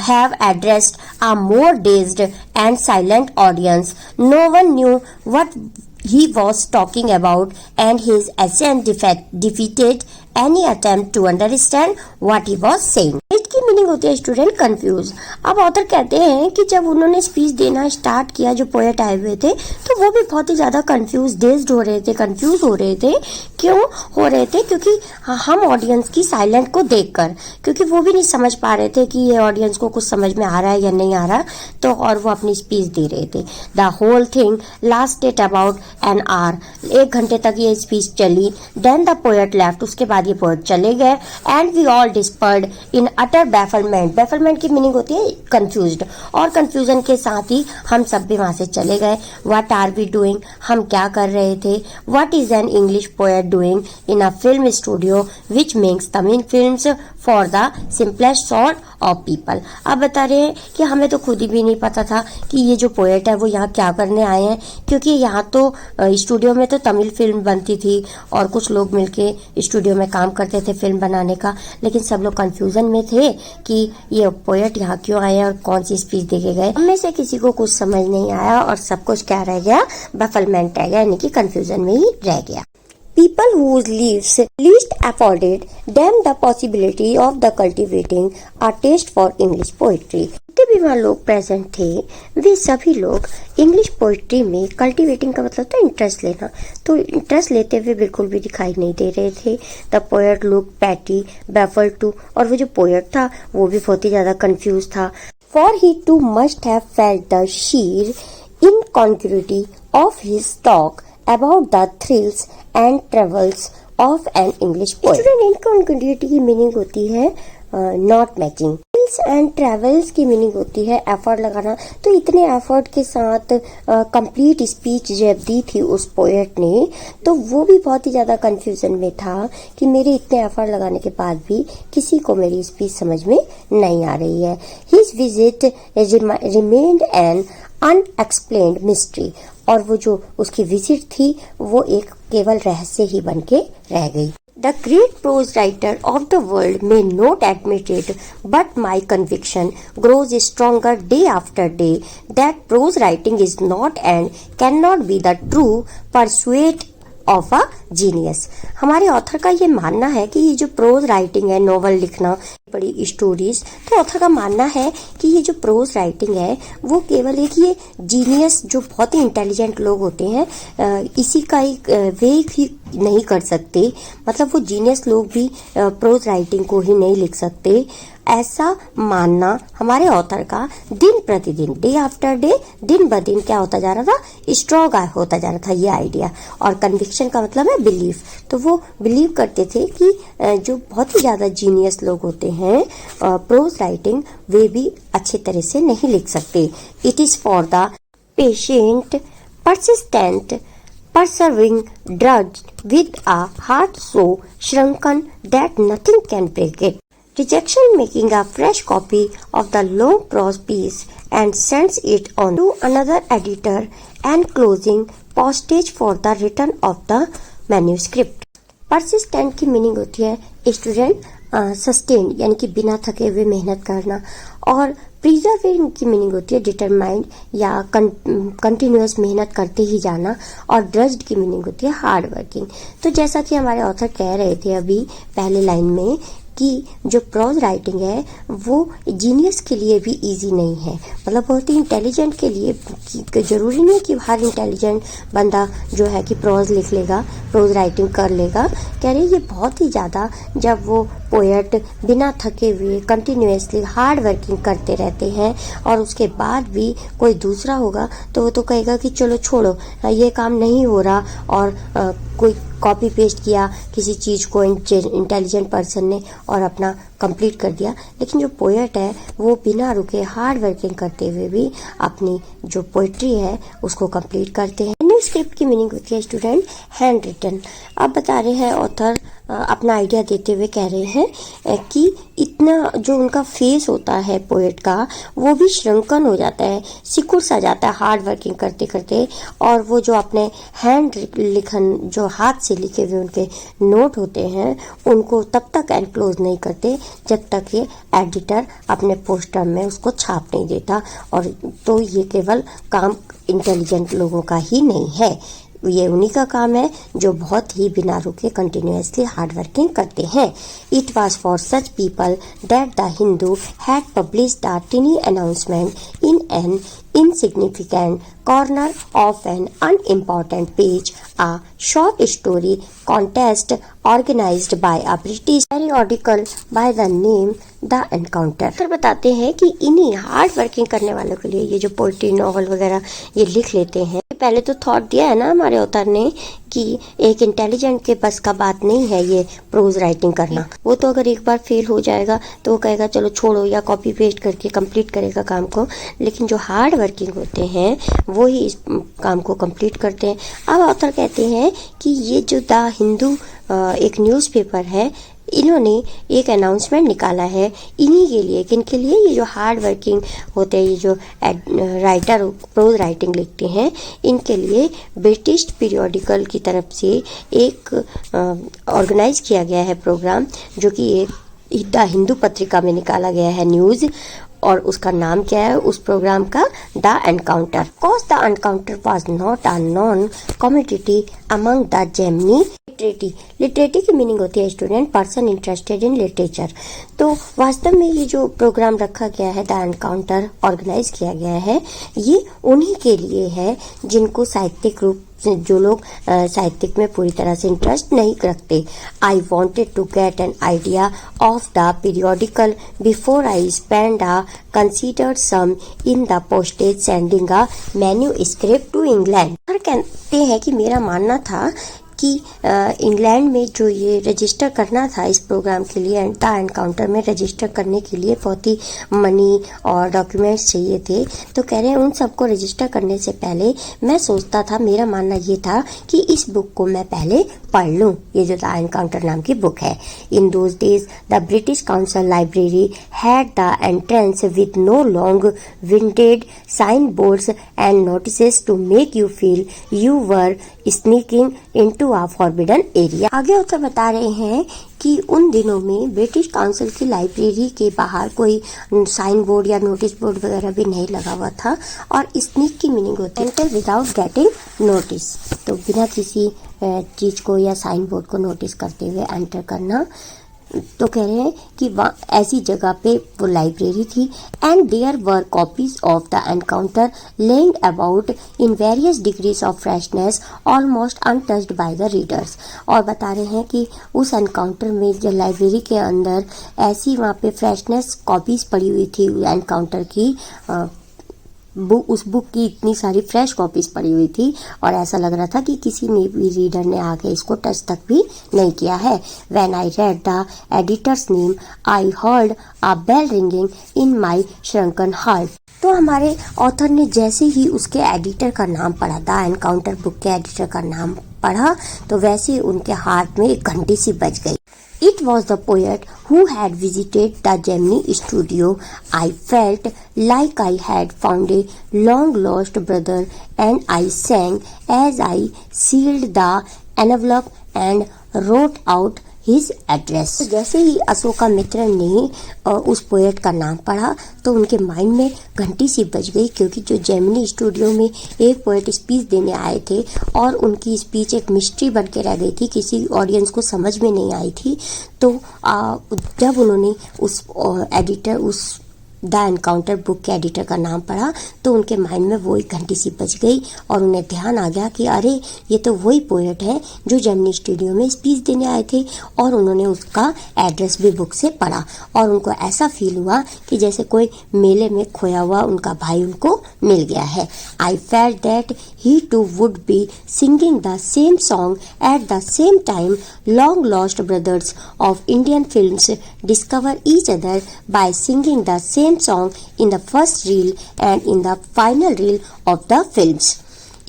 have addressed a more dazed and silent audience. No one knew what he was talking about, and his accent defeated any attempt to understand what he was saying. इसकी meaning होती है student confuse. अब author कहते हैं कि जब उन्होंने speech देना स्टार्ट किया, जो पोएट आए हुए थे, तो वो भी बहुत ही ज्यादा कंफ्यूज, डेज्ड हो रहे थे, कंफ्यूज हो रहे थे। क्यों हो रहे थे? क्योंकि हम ऑडियंस की साइलेंट को देखकर, क्योंकि वो भी नहीं समझ पा रहे थे कि ये ऑडियंस को कुछ समझ में आ रहा है या नहीं आ रहा, तो और वो अपनी स्पीच दे रहे थे। The whole thing lasted about an hour. 1 घंटे तक ये स्पीच चली। Then the poet left. उसके बाद ये पोएट चले गए। And we all dispersed in utter bafflement. Bafflement की मीनिंग होती है कंफ्यूज्ड, और कंफ्यूजन के साथ ही हम सब भी वहां से चले गए। What are we doing? हम क्या कर रहे थे? What is an English poet doing in a film studio which makes Tamil films for the simplest sort of people. अब बता रहे हैं कि हमें तो खुद ही भी नहीं पता था कि ये जो पोएट है वो यहाँ क्या करने आए हैं, क्योंकि यहाँ तो स्टूडियो में तो तमिल फिल्म बनती थी और कुछ लोग मिलके स्टूडियो में काम करते थे फिल्म बनाने का, लेकिन सब लोग कंफ्यूजन में थे कि ये पोएट यहाँ क्यों आए और कौन सी स्पीच दे के गए। हमें से किसी को कुछ समझ नहीं आया और सब कुछ क्या रह गया? बफलमेंट रह गया, यानी कि कंफ्यूजन में ही रह गया। People whose lives least afforded them the possibility of the cultivating a taste for English poetry. जितने भी वहाँ लोग प्रेजेंट थे, वे सभी लोग इंग्लिश पोइट्री में, कल्टिवेटिंग का मतलब था इंटरेस्ट लेना, तो इंटरेस्ट लेते हुए बिल्कुल भी दिखाई नहीं दे रहे थे। The poet look pretty baffled too, और वो जो पोएट था वो भी बहुत ही ज्यादा कंफ्यूज था। For he too must have felt the sheer incongruity of his talk about the thrills and travels of an English poet. Student incongruity की मीनिंग होती है not matching. Thrills and travels की मीनिंग होती है effort लगाना। तो इतने effort के साथ कंप्लीट स्पीच जब दी थी उस पोएट ने, तो वो भी बहुत ही ज्यादा कंफ्यूजन में था कि मेरे इतने एफर्ट लगाने के बाद भी किसी को मेरी स्पीच समझ में नहीं आ रही है। His visit remained an unexplained mystery, और वो जो उसकी विजिट थी वो एक केवल रहस्य ही बन के रह गई। The great prose writer of the world may not admit it, but my conviction grows stronger day after day that prose writing is not and cannot be the true pursuit of a genius. हमारे author का ये मानना है कि ये जो pros writing है, novel लिखना, बड़ी स्टोरीज, तो ऑथर का मानना है कि ये जो प्रोज राइटिंग है वो केवल एक ये जीनियस जो बहुत ही इंटेलिजेंट लोग होते हैं इसी का एक वे ही नहीं कर सकते, मतलब वो जीनियस लोग भी प्रोज राइटिंग को ही नहीं लिख सकते। ऐसा मानना हमारे ऑथर का दिन प्रतिदिन, डे आफ्टर डे, दिन ब दिन क्या होता जा रहा था, स्ट्रॉन्ग होता जा रहा था ये आइडिया। और कन्विक्शन का मतलब है बिलीफ, तो वो बिलीव करते थे कि जो बहुत ही ज्यादा जीनियस लोग होते हैं प्रोज राइटिंग वे भी अच्छे तरह से नहीं लिख सकते। It is for the patient, persistent, persevering drudge with a heart so shrunken that nothing can break it. Rejection making a fresh copy of the long prose piece and sends it on to another editor and closing postage for the return of the manuscript. Persistent की meaning होती है student sustain यानी कि बिना थके हुए मेहनत करना, और प्रिजर्विंग की मीनिंग होती है डिटरमाइंड या कंटिन्यूअस मेहनत करते ही जाना, और ड्रज्ड की मीनिंग होती है हार्ड वर्किंग। तो जैसा कि हमारे ऑथर कह रहे थे अभी पहले लाइन में कि जो प्रोज राइटिंग है वो जीनियस के लिए भी इजी नहीं है, मतलब बहुत ही इंटेलिजेंट के लिए, जरूरी नहीं कि हर इंटेलिजेंट बंदा जो है कि प्रोज लिख लेगा, प्रोज राइटिंग कर लेगा। कह रहे ये बहुत ही ज़्यादा, जब वो पोएट बिना थके हुए कंटिन्यूसली हार्ड वर्किंग करते रहते हैं और उसके बाद भी कोई दूसरा होगा तो वो तो कहेगा कि चलो छोड़ो ये काम नहीं हो रहा, और कोई कॉपी पेस्ट किया किसी चीज़ को इंटेलिजेंट पर्सन ने और अपना कंप्लीट कर दिया। लेकिन जो पोएट है वो बिना रुके हार्ड वर्किंग करते हुए भी अपनी जो पोइट्री है उसको कंप्लीट करते हैं। मैन्युस्क्रिप्ट की मीनिंग होती है स्टूडेंट हैंड रिटन। अब बता रहे हैं ऑथर अपना आइडिया देते हुए कह रहे हैं कि इतना जो उनका फेस होता है पोएट का वो भी श्रंकन हो जाता है, सिकुड़ सा जाता है हार्ड वर्किंग करते करते, और वो जो अपने हैंड लिखन जो हाथ से लिखे हुए उनके नोट होते हैं उनको तब तक एनक्लोज नहीं करते जब तक ये एडिटर अपने पोस्टर में उसको छाप नहीं देता। और तो ये केवल काम इंटेलिजेंट लोगों का ही नहीं है, ये उन्हीं का काम है जो बहुत ही बिना रुके कंटिन्यूसली हार्ड वर्किंग करते हैं। It was for such people that the Hindu had publish the टिनी announcement in an insignificant corner of an unimportant page, a short story contest organized by a British periodical by the name the encounter. फिर बताते हैं कि इन्हीं hard working करने वालों के लिए ये जो पोइट्री नॉवल वगैरह ये लिख लेते हैं। पहले तो थॉट दिया है ना हमारे ऑथर ने कि एक इंटेलिजेंट के बस का बात नहीं है ये प्रोज राइटिंग करना, वो तो अगर एक बार फेल हो जाएगा तो वो कहेगा चलो छोड़ो या कॉपी पेस्ट करके कंप्लीट करेगा काम को। लेकिन जो हार्ड वर्किंग होते हैं वो ही इस काम को कंप्लीट करते हैं। अब ऑथर कहते हैं कि ये जो द हिंदू एक न्यूज़पेपर है, इन्होंने एक अनाउंसमेंट निकाला है इन्हीं के लिए, किनके लिए, ये जो हार्ड वर्किंग होते हैं, ये जो राइटर प्रोज राइटिंग लिखते हैं, इनके लिए ब्रिटिश पीरियोडिकल की तरफ से एक ऑर्गेनाइज किया गया है प्रोग्राम, जो कि एक द हिंदू पत्रिका में निकाला गया है न्यूज़, और उसका नाम क्या है उस प्रोग्राम का, the encounter. Cause the encounter was not a known commodity among the Gemini literati की मीनिंग होती है student person interested in literature. तो वास्तव में ये जो प्रोग्राम रखा गया है द एनकाउंटर ऑर्गेनाइज किया गया है, ये उन्हीं के लिए है जिनको साहित्यिक रूप से, जो लोग साहित्यिक में पूरी तरह से इंटरेस्ट नहीं रखते। I wanted to get an idea of the periodical before I spend a considered sum in the postage sending a manuscript to England. कहते हैं कि मेरा मानना था कि इंग्लैंड में जो ये रजिस्टर करना था इस प्रोग्राम के लिए, द एनकाउंटर में रजिस्टर करने के लिए बहुत ही मनी और डॉक्यूमेंट्स चाहिए थे। तो कह रहे हैं उन सबको रजिस्टर करने से पहले मैं सोचता था, मेरा मानना ये था कि इस बुक को मैं पहले पढ़ लूँ, ये जो द एनकाउंटर नाम की बुक है। In those days the British Council library had the entrance with no long winded sign boards and notices to make you feel you were sneaking into a forbidden area. आगे author बता रहे हैं कि उन दिनों में British council की library के बाहर कोई साइन बोर्ड या नोटिस बोर्ड वगैरह भी नहीं लगा हुआ था, और स्नीक की मीनिंग होती है एंटर विदाउट गेटिंग नोटिस, तो बिना किसी चीज को या साइन बोर्ड को नोटिस करते हुए एंटर करना। तो कह रहे हैं कि ऐसी जगह पे वो लाइब्रेरी थी। And there were copies of the encounter lying about in various degrees of freshness almost untouched by the readers. और बता रहे हैं कि उस एनकाउंटर में जो लाइब्रेरी के अंदर ऐसी वहाँ पे फ्रेशनेस कॉपीज पड़ी हुई थी एनकाउंटर की, उस बुक की इतनी सारी फ्रेश कॉपीज पड़ी हुई थी, और ऐसा लग रहा था कि किसी ने भी रीडर ने आके इसको टच तक भी नहीं किया है। When I read the editor's name I heard a bell ringing in my shrunken heart. तो हमारे ऑथर ने जैसे ही उसके एडिटर का नाम पढ़ा, द एनकाउंटर बुक के एडिटर का नाम पढ़ा, तो वैसे उनके हार्ट में एक घंटी सी बज गई। It was the poet who had visited the Gemini studio. I felt like I had found a long lost brother, and I sang as I sealed the envelope and wrote out his address. जैसे ही अशोका मित्र ने उस poet का नाम पढ़ा तो उनके mind में घंटी सी बज गई, क्योंकि जो जेमिनी स्टूडियो में एक पोएट स्पीच देने आए थे और उनकी स्पीच एक मिस्ट्री बन के रह गई थी, किसी ऑडियंस को समझ में नहीं आई थी। तो जब उन्होंने उस एडिटर, उस द एनकाउंटर बुक के एडिटर का नाम पढ़ा तो उनके माइंड में वो एक घंटी सी बज गई, और उन्हें ध्यान आ गया कि अरे ये तो वही पोएट है जो जेमिनी स्टूडियो में स्पीच देने आए थे। और उन्होंने उसका एड्रेस भी बुक से पढ़ा, और उनको ऐसा फील हुआ कि जैसे कोई मेले में खोया हुआ उनका भाई उनको मिल गया है। I felt that he too would be singing the same song at the same time long lost brothers of Indian films discover each other by singing the same song in the first reel and in the final reel of the films.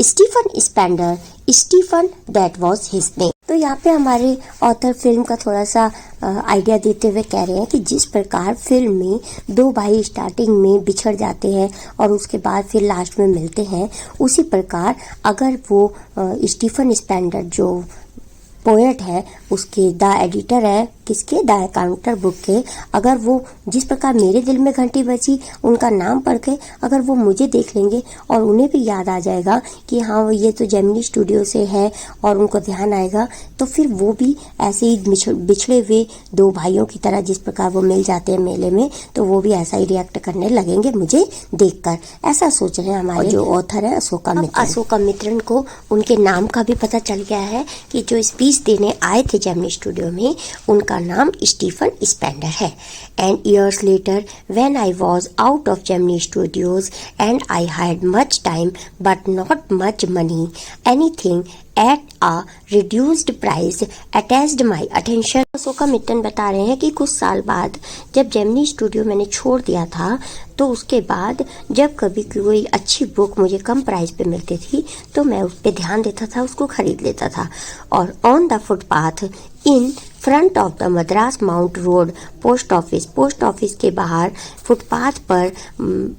Stephen Spender, Stephen, that was his name. तो यहाँ पे हमारे author film का थोड़ा सा idea देते हुए कह रहे हैं कि जिस प्रकार फिल्म में दो भाई स्टार्टिंग में बिछड़ जाते हैं और उसके बाद फिर लास्ट में मिलते हैं, उसी प्रकार अगर वो स्टीफन स्पेंडर जो पोएट है, उसके द एडिटर है किसके, द एनकाउंटर बुक के, अगर वो जिस प्रकार मेरे दिल में घंटी बजी उनका नाम पढ़ के अगर वो मुझे देख लेंगे और उन्हें भी याद आ जाएगा कि हाँ ये तो जेमिनी स्टूडियो से है, और उनको ध्यान आएगा, तो फिर वो भी ऐसे ही बिछड़े हुए दो भाइयों की तरह जिस प्रकार वो मिल जाते हैं मेले में, तो वो भी ऐसा ही रिएक्ट करने लगेंगे मुझे देखकर। ऐसा सोच रहे हैं हमारे जो ऑथर है अशोका मित्र। अशोका मित्रन को उनके नाम का भी पता चल गया है कि जो स्पीच देने आए थे जेमिनी स्टूडियो में उनका नाम स्टीफन स्पेंडर है। And years later when I was out of Gemini studios and I had much time but not much money, anything at a reduced price attached my attention. Ashokamitran बता रहे हैं कि कुछ साल बाद जब जेमिनी स्टूडियो मैंने छोड़ दिया था, तो उसके बाद जब कभी कोई अच्छी बुक मुझे कम प्राइस पे मिलती थी तो मैं उस पर ध्यान देता था, उसको खरीद लेता था। और on the footpath in front of the Madras mount road post office के बाहर फुटपाथ पर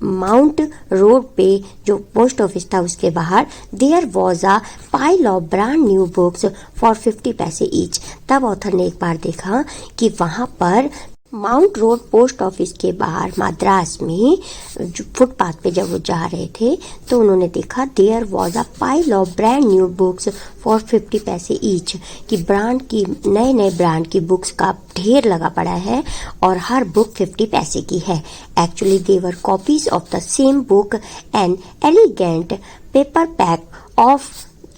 माउंट रोड पे जो पोस्ट ऑफिस था उसके बाहर there was a pile of brand new books for 50 paise each. तब ऑथर ने एक बार देखा कि वहाँ पर माउंट रोड पोस्ट ऑफिस के बाहर मद्रास में फुटपाथ पे जब वो जा रहे थे तो उन्होंने देखा there was a pile of brand new books for 50 paise each, कि ब्रांड की नए ब्रांड की बुक्स का ढेर लगा पड़ा है और हर बुक 50 पैसे की है। Actually they were copies of the same book and elegant paperback of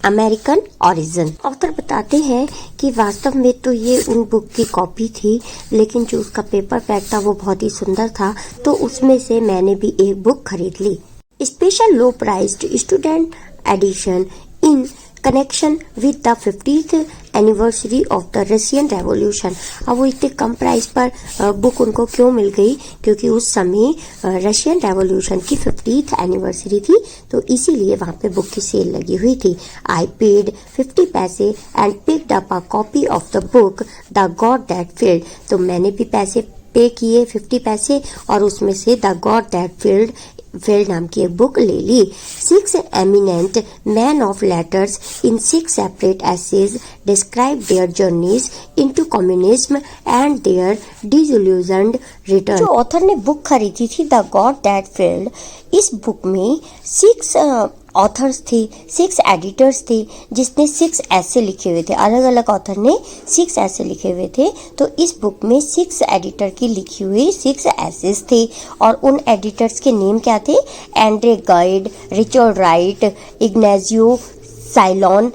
American origin. Author बताते हैं कि वास्तव में तो ये उन बुक की कॉपी थी, लेकिन जो उसका पेपर पैक था वो बहुत ही सुंदर था, तो उसमें से मैंने भी एक बुक खरीद ली। Special low priced student edition in connection with the 50th anniversary of the Russian revolution. अब वो इतने कम प्राइस पर बुक उनको क्यों मिल गई, क्योंकि उस समय रशियन रेवोल्यूशन की 50th एनिवर्सरी थी, तो इसीलिए वहाँ पे बुक की सेल लगी हुई थी। आई पेड 50 पैसे and picked up a copy of the book the God that field. तो मैंने भी पैसे पे किए 50 पैसे और उसमें से the God that field field नाम की एक बुक ले ली। 6 eminent men of letters in 6 separate essays describe their journeys into communism and their disillusioned return। जो ऑथर ने बुक खरीदी थी द गॉड दैट फील्ड, इस बुक में 6 ऑथर्स थे, 6 एडिटर्स थे, जिसने 6 ऐसे लिखे हुए थे। अलग अलग ऑथर ने 6 ऐसे लिखे हुए थे। तो इस बुक में 6 एडिटर की लिखी हुई 6 ऐसेस थे और उन एडिटर्स के नेम क्या थे? Andre Gide, Richard Wright, Ignazio Silone,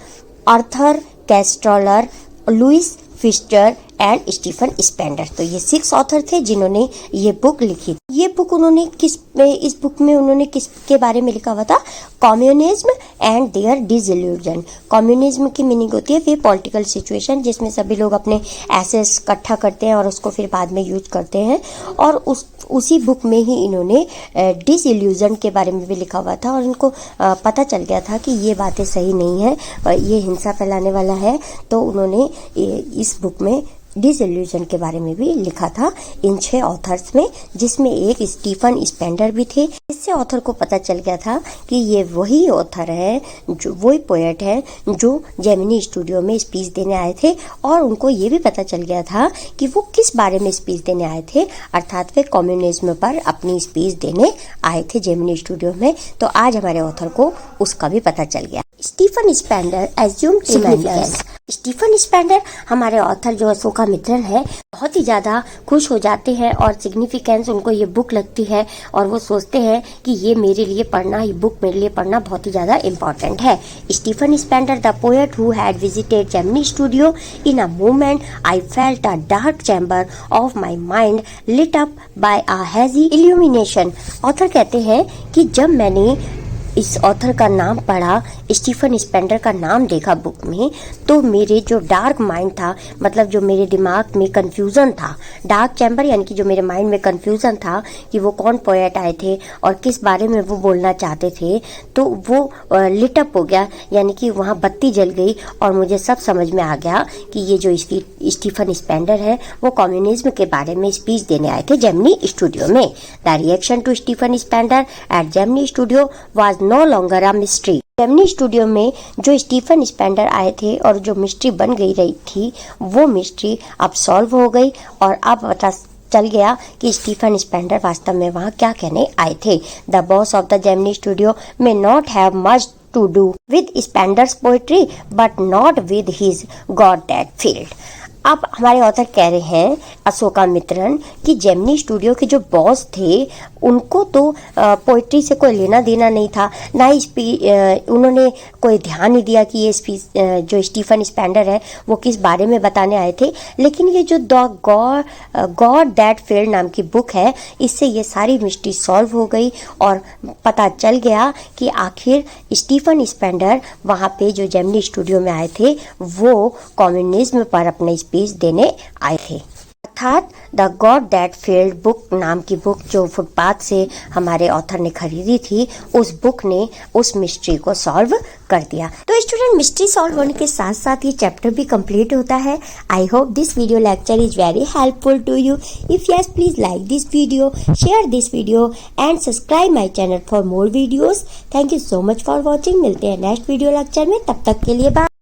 Arthur Koestler, Louis Fischer and Stephen Spender. तो ये 6 ऑथर थे जिन्होंने ये बुक लिखी। ये बुक उन्होंने इस बुक में उन्होंने किसके बारे में लिखा हुआ था? Communism and their disillusion. Communism की मीनिंग होती है वे पॉलिटिकल सिचुएशन जिसमें सभी लोग अपने एसेट्स इकट्ठा करते हैं और उसको फिर बाद में यूज करते हैं। और उसी बुक में ही इन्होंने डिसइल्यूजन के बारे में भी लिखा हुआ था और इनको पता चल गया था कि ये बातें सही नहीं है, ये हिंसा फैलाने वाला है। तो उन्होंने इस बुक में डिसइल्यूजन के बारे में भी लिखा था इन 6 ऑथर्स में, जिसमें एक स्टीफन स्पेंडर भी थे। इससे ऑथर को पता चल गया था कि ये वही ऑथर है, जो वही पोएट है जो जेमिनी स्टूडियो में स्पीच देने आए थे। और उनको ये भी पता चल गया था कि वो किस बारे में स्पीच देने आए थे, अर्थात वे कम्युनिज्म पर अपनी स्पीच देने आए थे जेमिनी स्टूडियो में। तो आज हमारे ऑथर को उसका भी पता चल गया। Stephen Spender assumed significance. Stephen Spender हमारे ऑथर जो अशोका मित्तल है बहुत ही ज्यादा खुश हो जाते हैं और सिग्निफिकेंस उनको ये बुक लगती है और वो सोचते हैं कि ये मेरे लिए पढ़ना, ये बुक मेरे लिए पढ़ना बहुत ही ज्यादा इम्पोर्टेंट है। Stephen Spender the poet who had visited Gemini Studio in a moment I felt a dark chamber of my mind lit up by a hazy illumination. Author कहते हैं कि जब मैंने इस ऑथर का नाम पढ़ा, स्टीफन स्पेंडर का नाम देखा बुक में, तो मेरे जो डार्क माइंड था, मतलब जो मेरे दिमाग में कंफ्यूजन था, डार्क चैम्बर यानी कि जो मेरे माइंड में कंफ्यूजन था कि वो कौन पोएट आए थे और किस बारे में वो बोलना चाहते थे, तो वो लिटअप हो गया, यानी कि वहाँ बत्ती जल गई और मुझे सब समझ में आ गया कि ये जो स्टीफन स्पेंडर है वो कम्युनिज्म के बारे में स्पीच देने आए थे जेमिनी स्टूडियो में। The reaction to Stephen Spender at Gemini Studio was no longer a mystery. Gemini studio में जो स्टीफन स्पेंडर आए थे और जो मिस्ट्री बन गई रही थी, वो मिस्ट्री अब सॉल्व हो गई और अब पता चल गया कि स्टीफन स्पेंडर वास्तव में वहाँ क्या कहने आए थे। The boss of the Gemini studio may not have much to do with Spender's poetry but not with his God that field। अब हमारे ऑथर कह रहे हैं अशोका मित्रन कि जेमिनी स्टूडियो के जो बॉस थे उनको तो पोइट्री से कोई लेना देना नहीं था, ना ही उन्होंने कोई ध्यान नहीं दिया कि ये स्पीच जो स्टीफन स्पेंडर है वो किस बारे में बताने आए थे। लेकिन ये जो द गॉड दैट फील्ड नाम की बुक है, इससे ये सारी मिस्ट्री सॉल्व हो गई और पता चल गया कि आखिर स्टीफन स्पेंडर वहाँ पे जो जेमिनी स्टूडियो में आए थे वो कम्युनिज्म पर अपने स्पीच देने आए थे। अर्थात the God that failed book नाम की बुक जो फुटपाथ से हमारे ऑथर ने खरीदी थी, उस बुक ने उस मिस्ट्री को सॉल्व कर दिया। तो स्टूडेंट, मिस्ट्री सॉल्व होने के साथ साथ ये चैप्टर भी कंप्लीट होता है। I hope this video lecture is very helpful to you. If yes, please like this video, share this video and subscribe my channel for more videos. Thank you so much for watching. मिलते हैं next video lecture में, तब तक के लिए bye.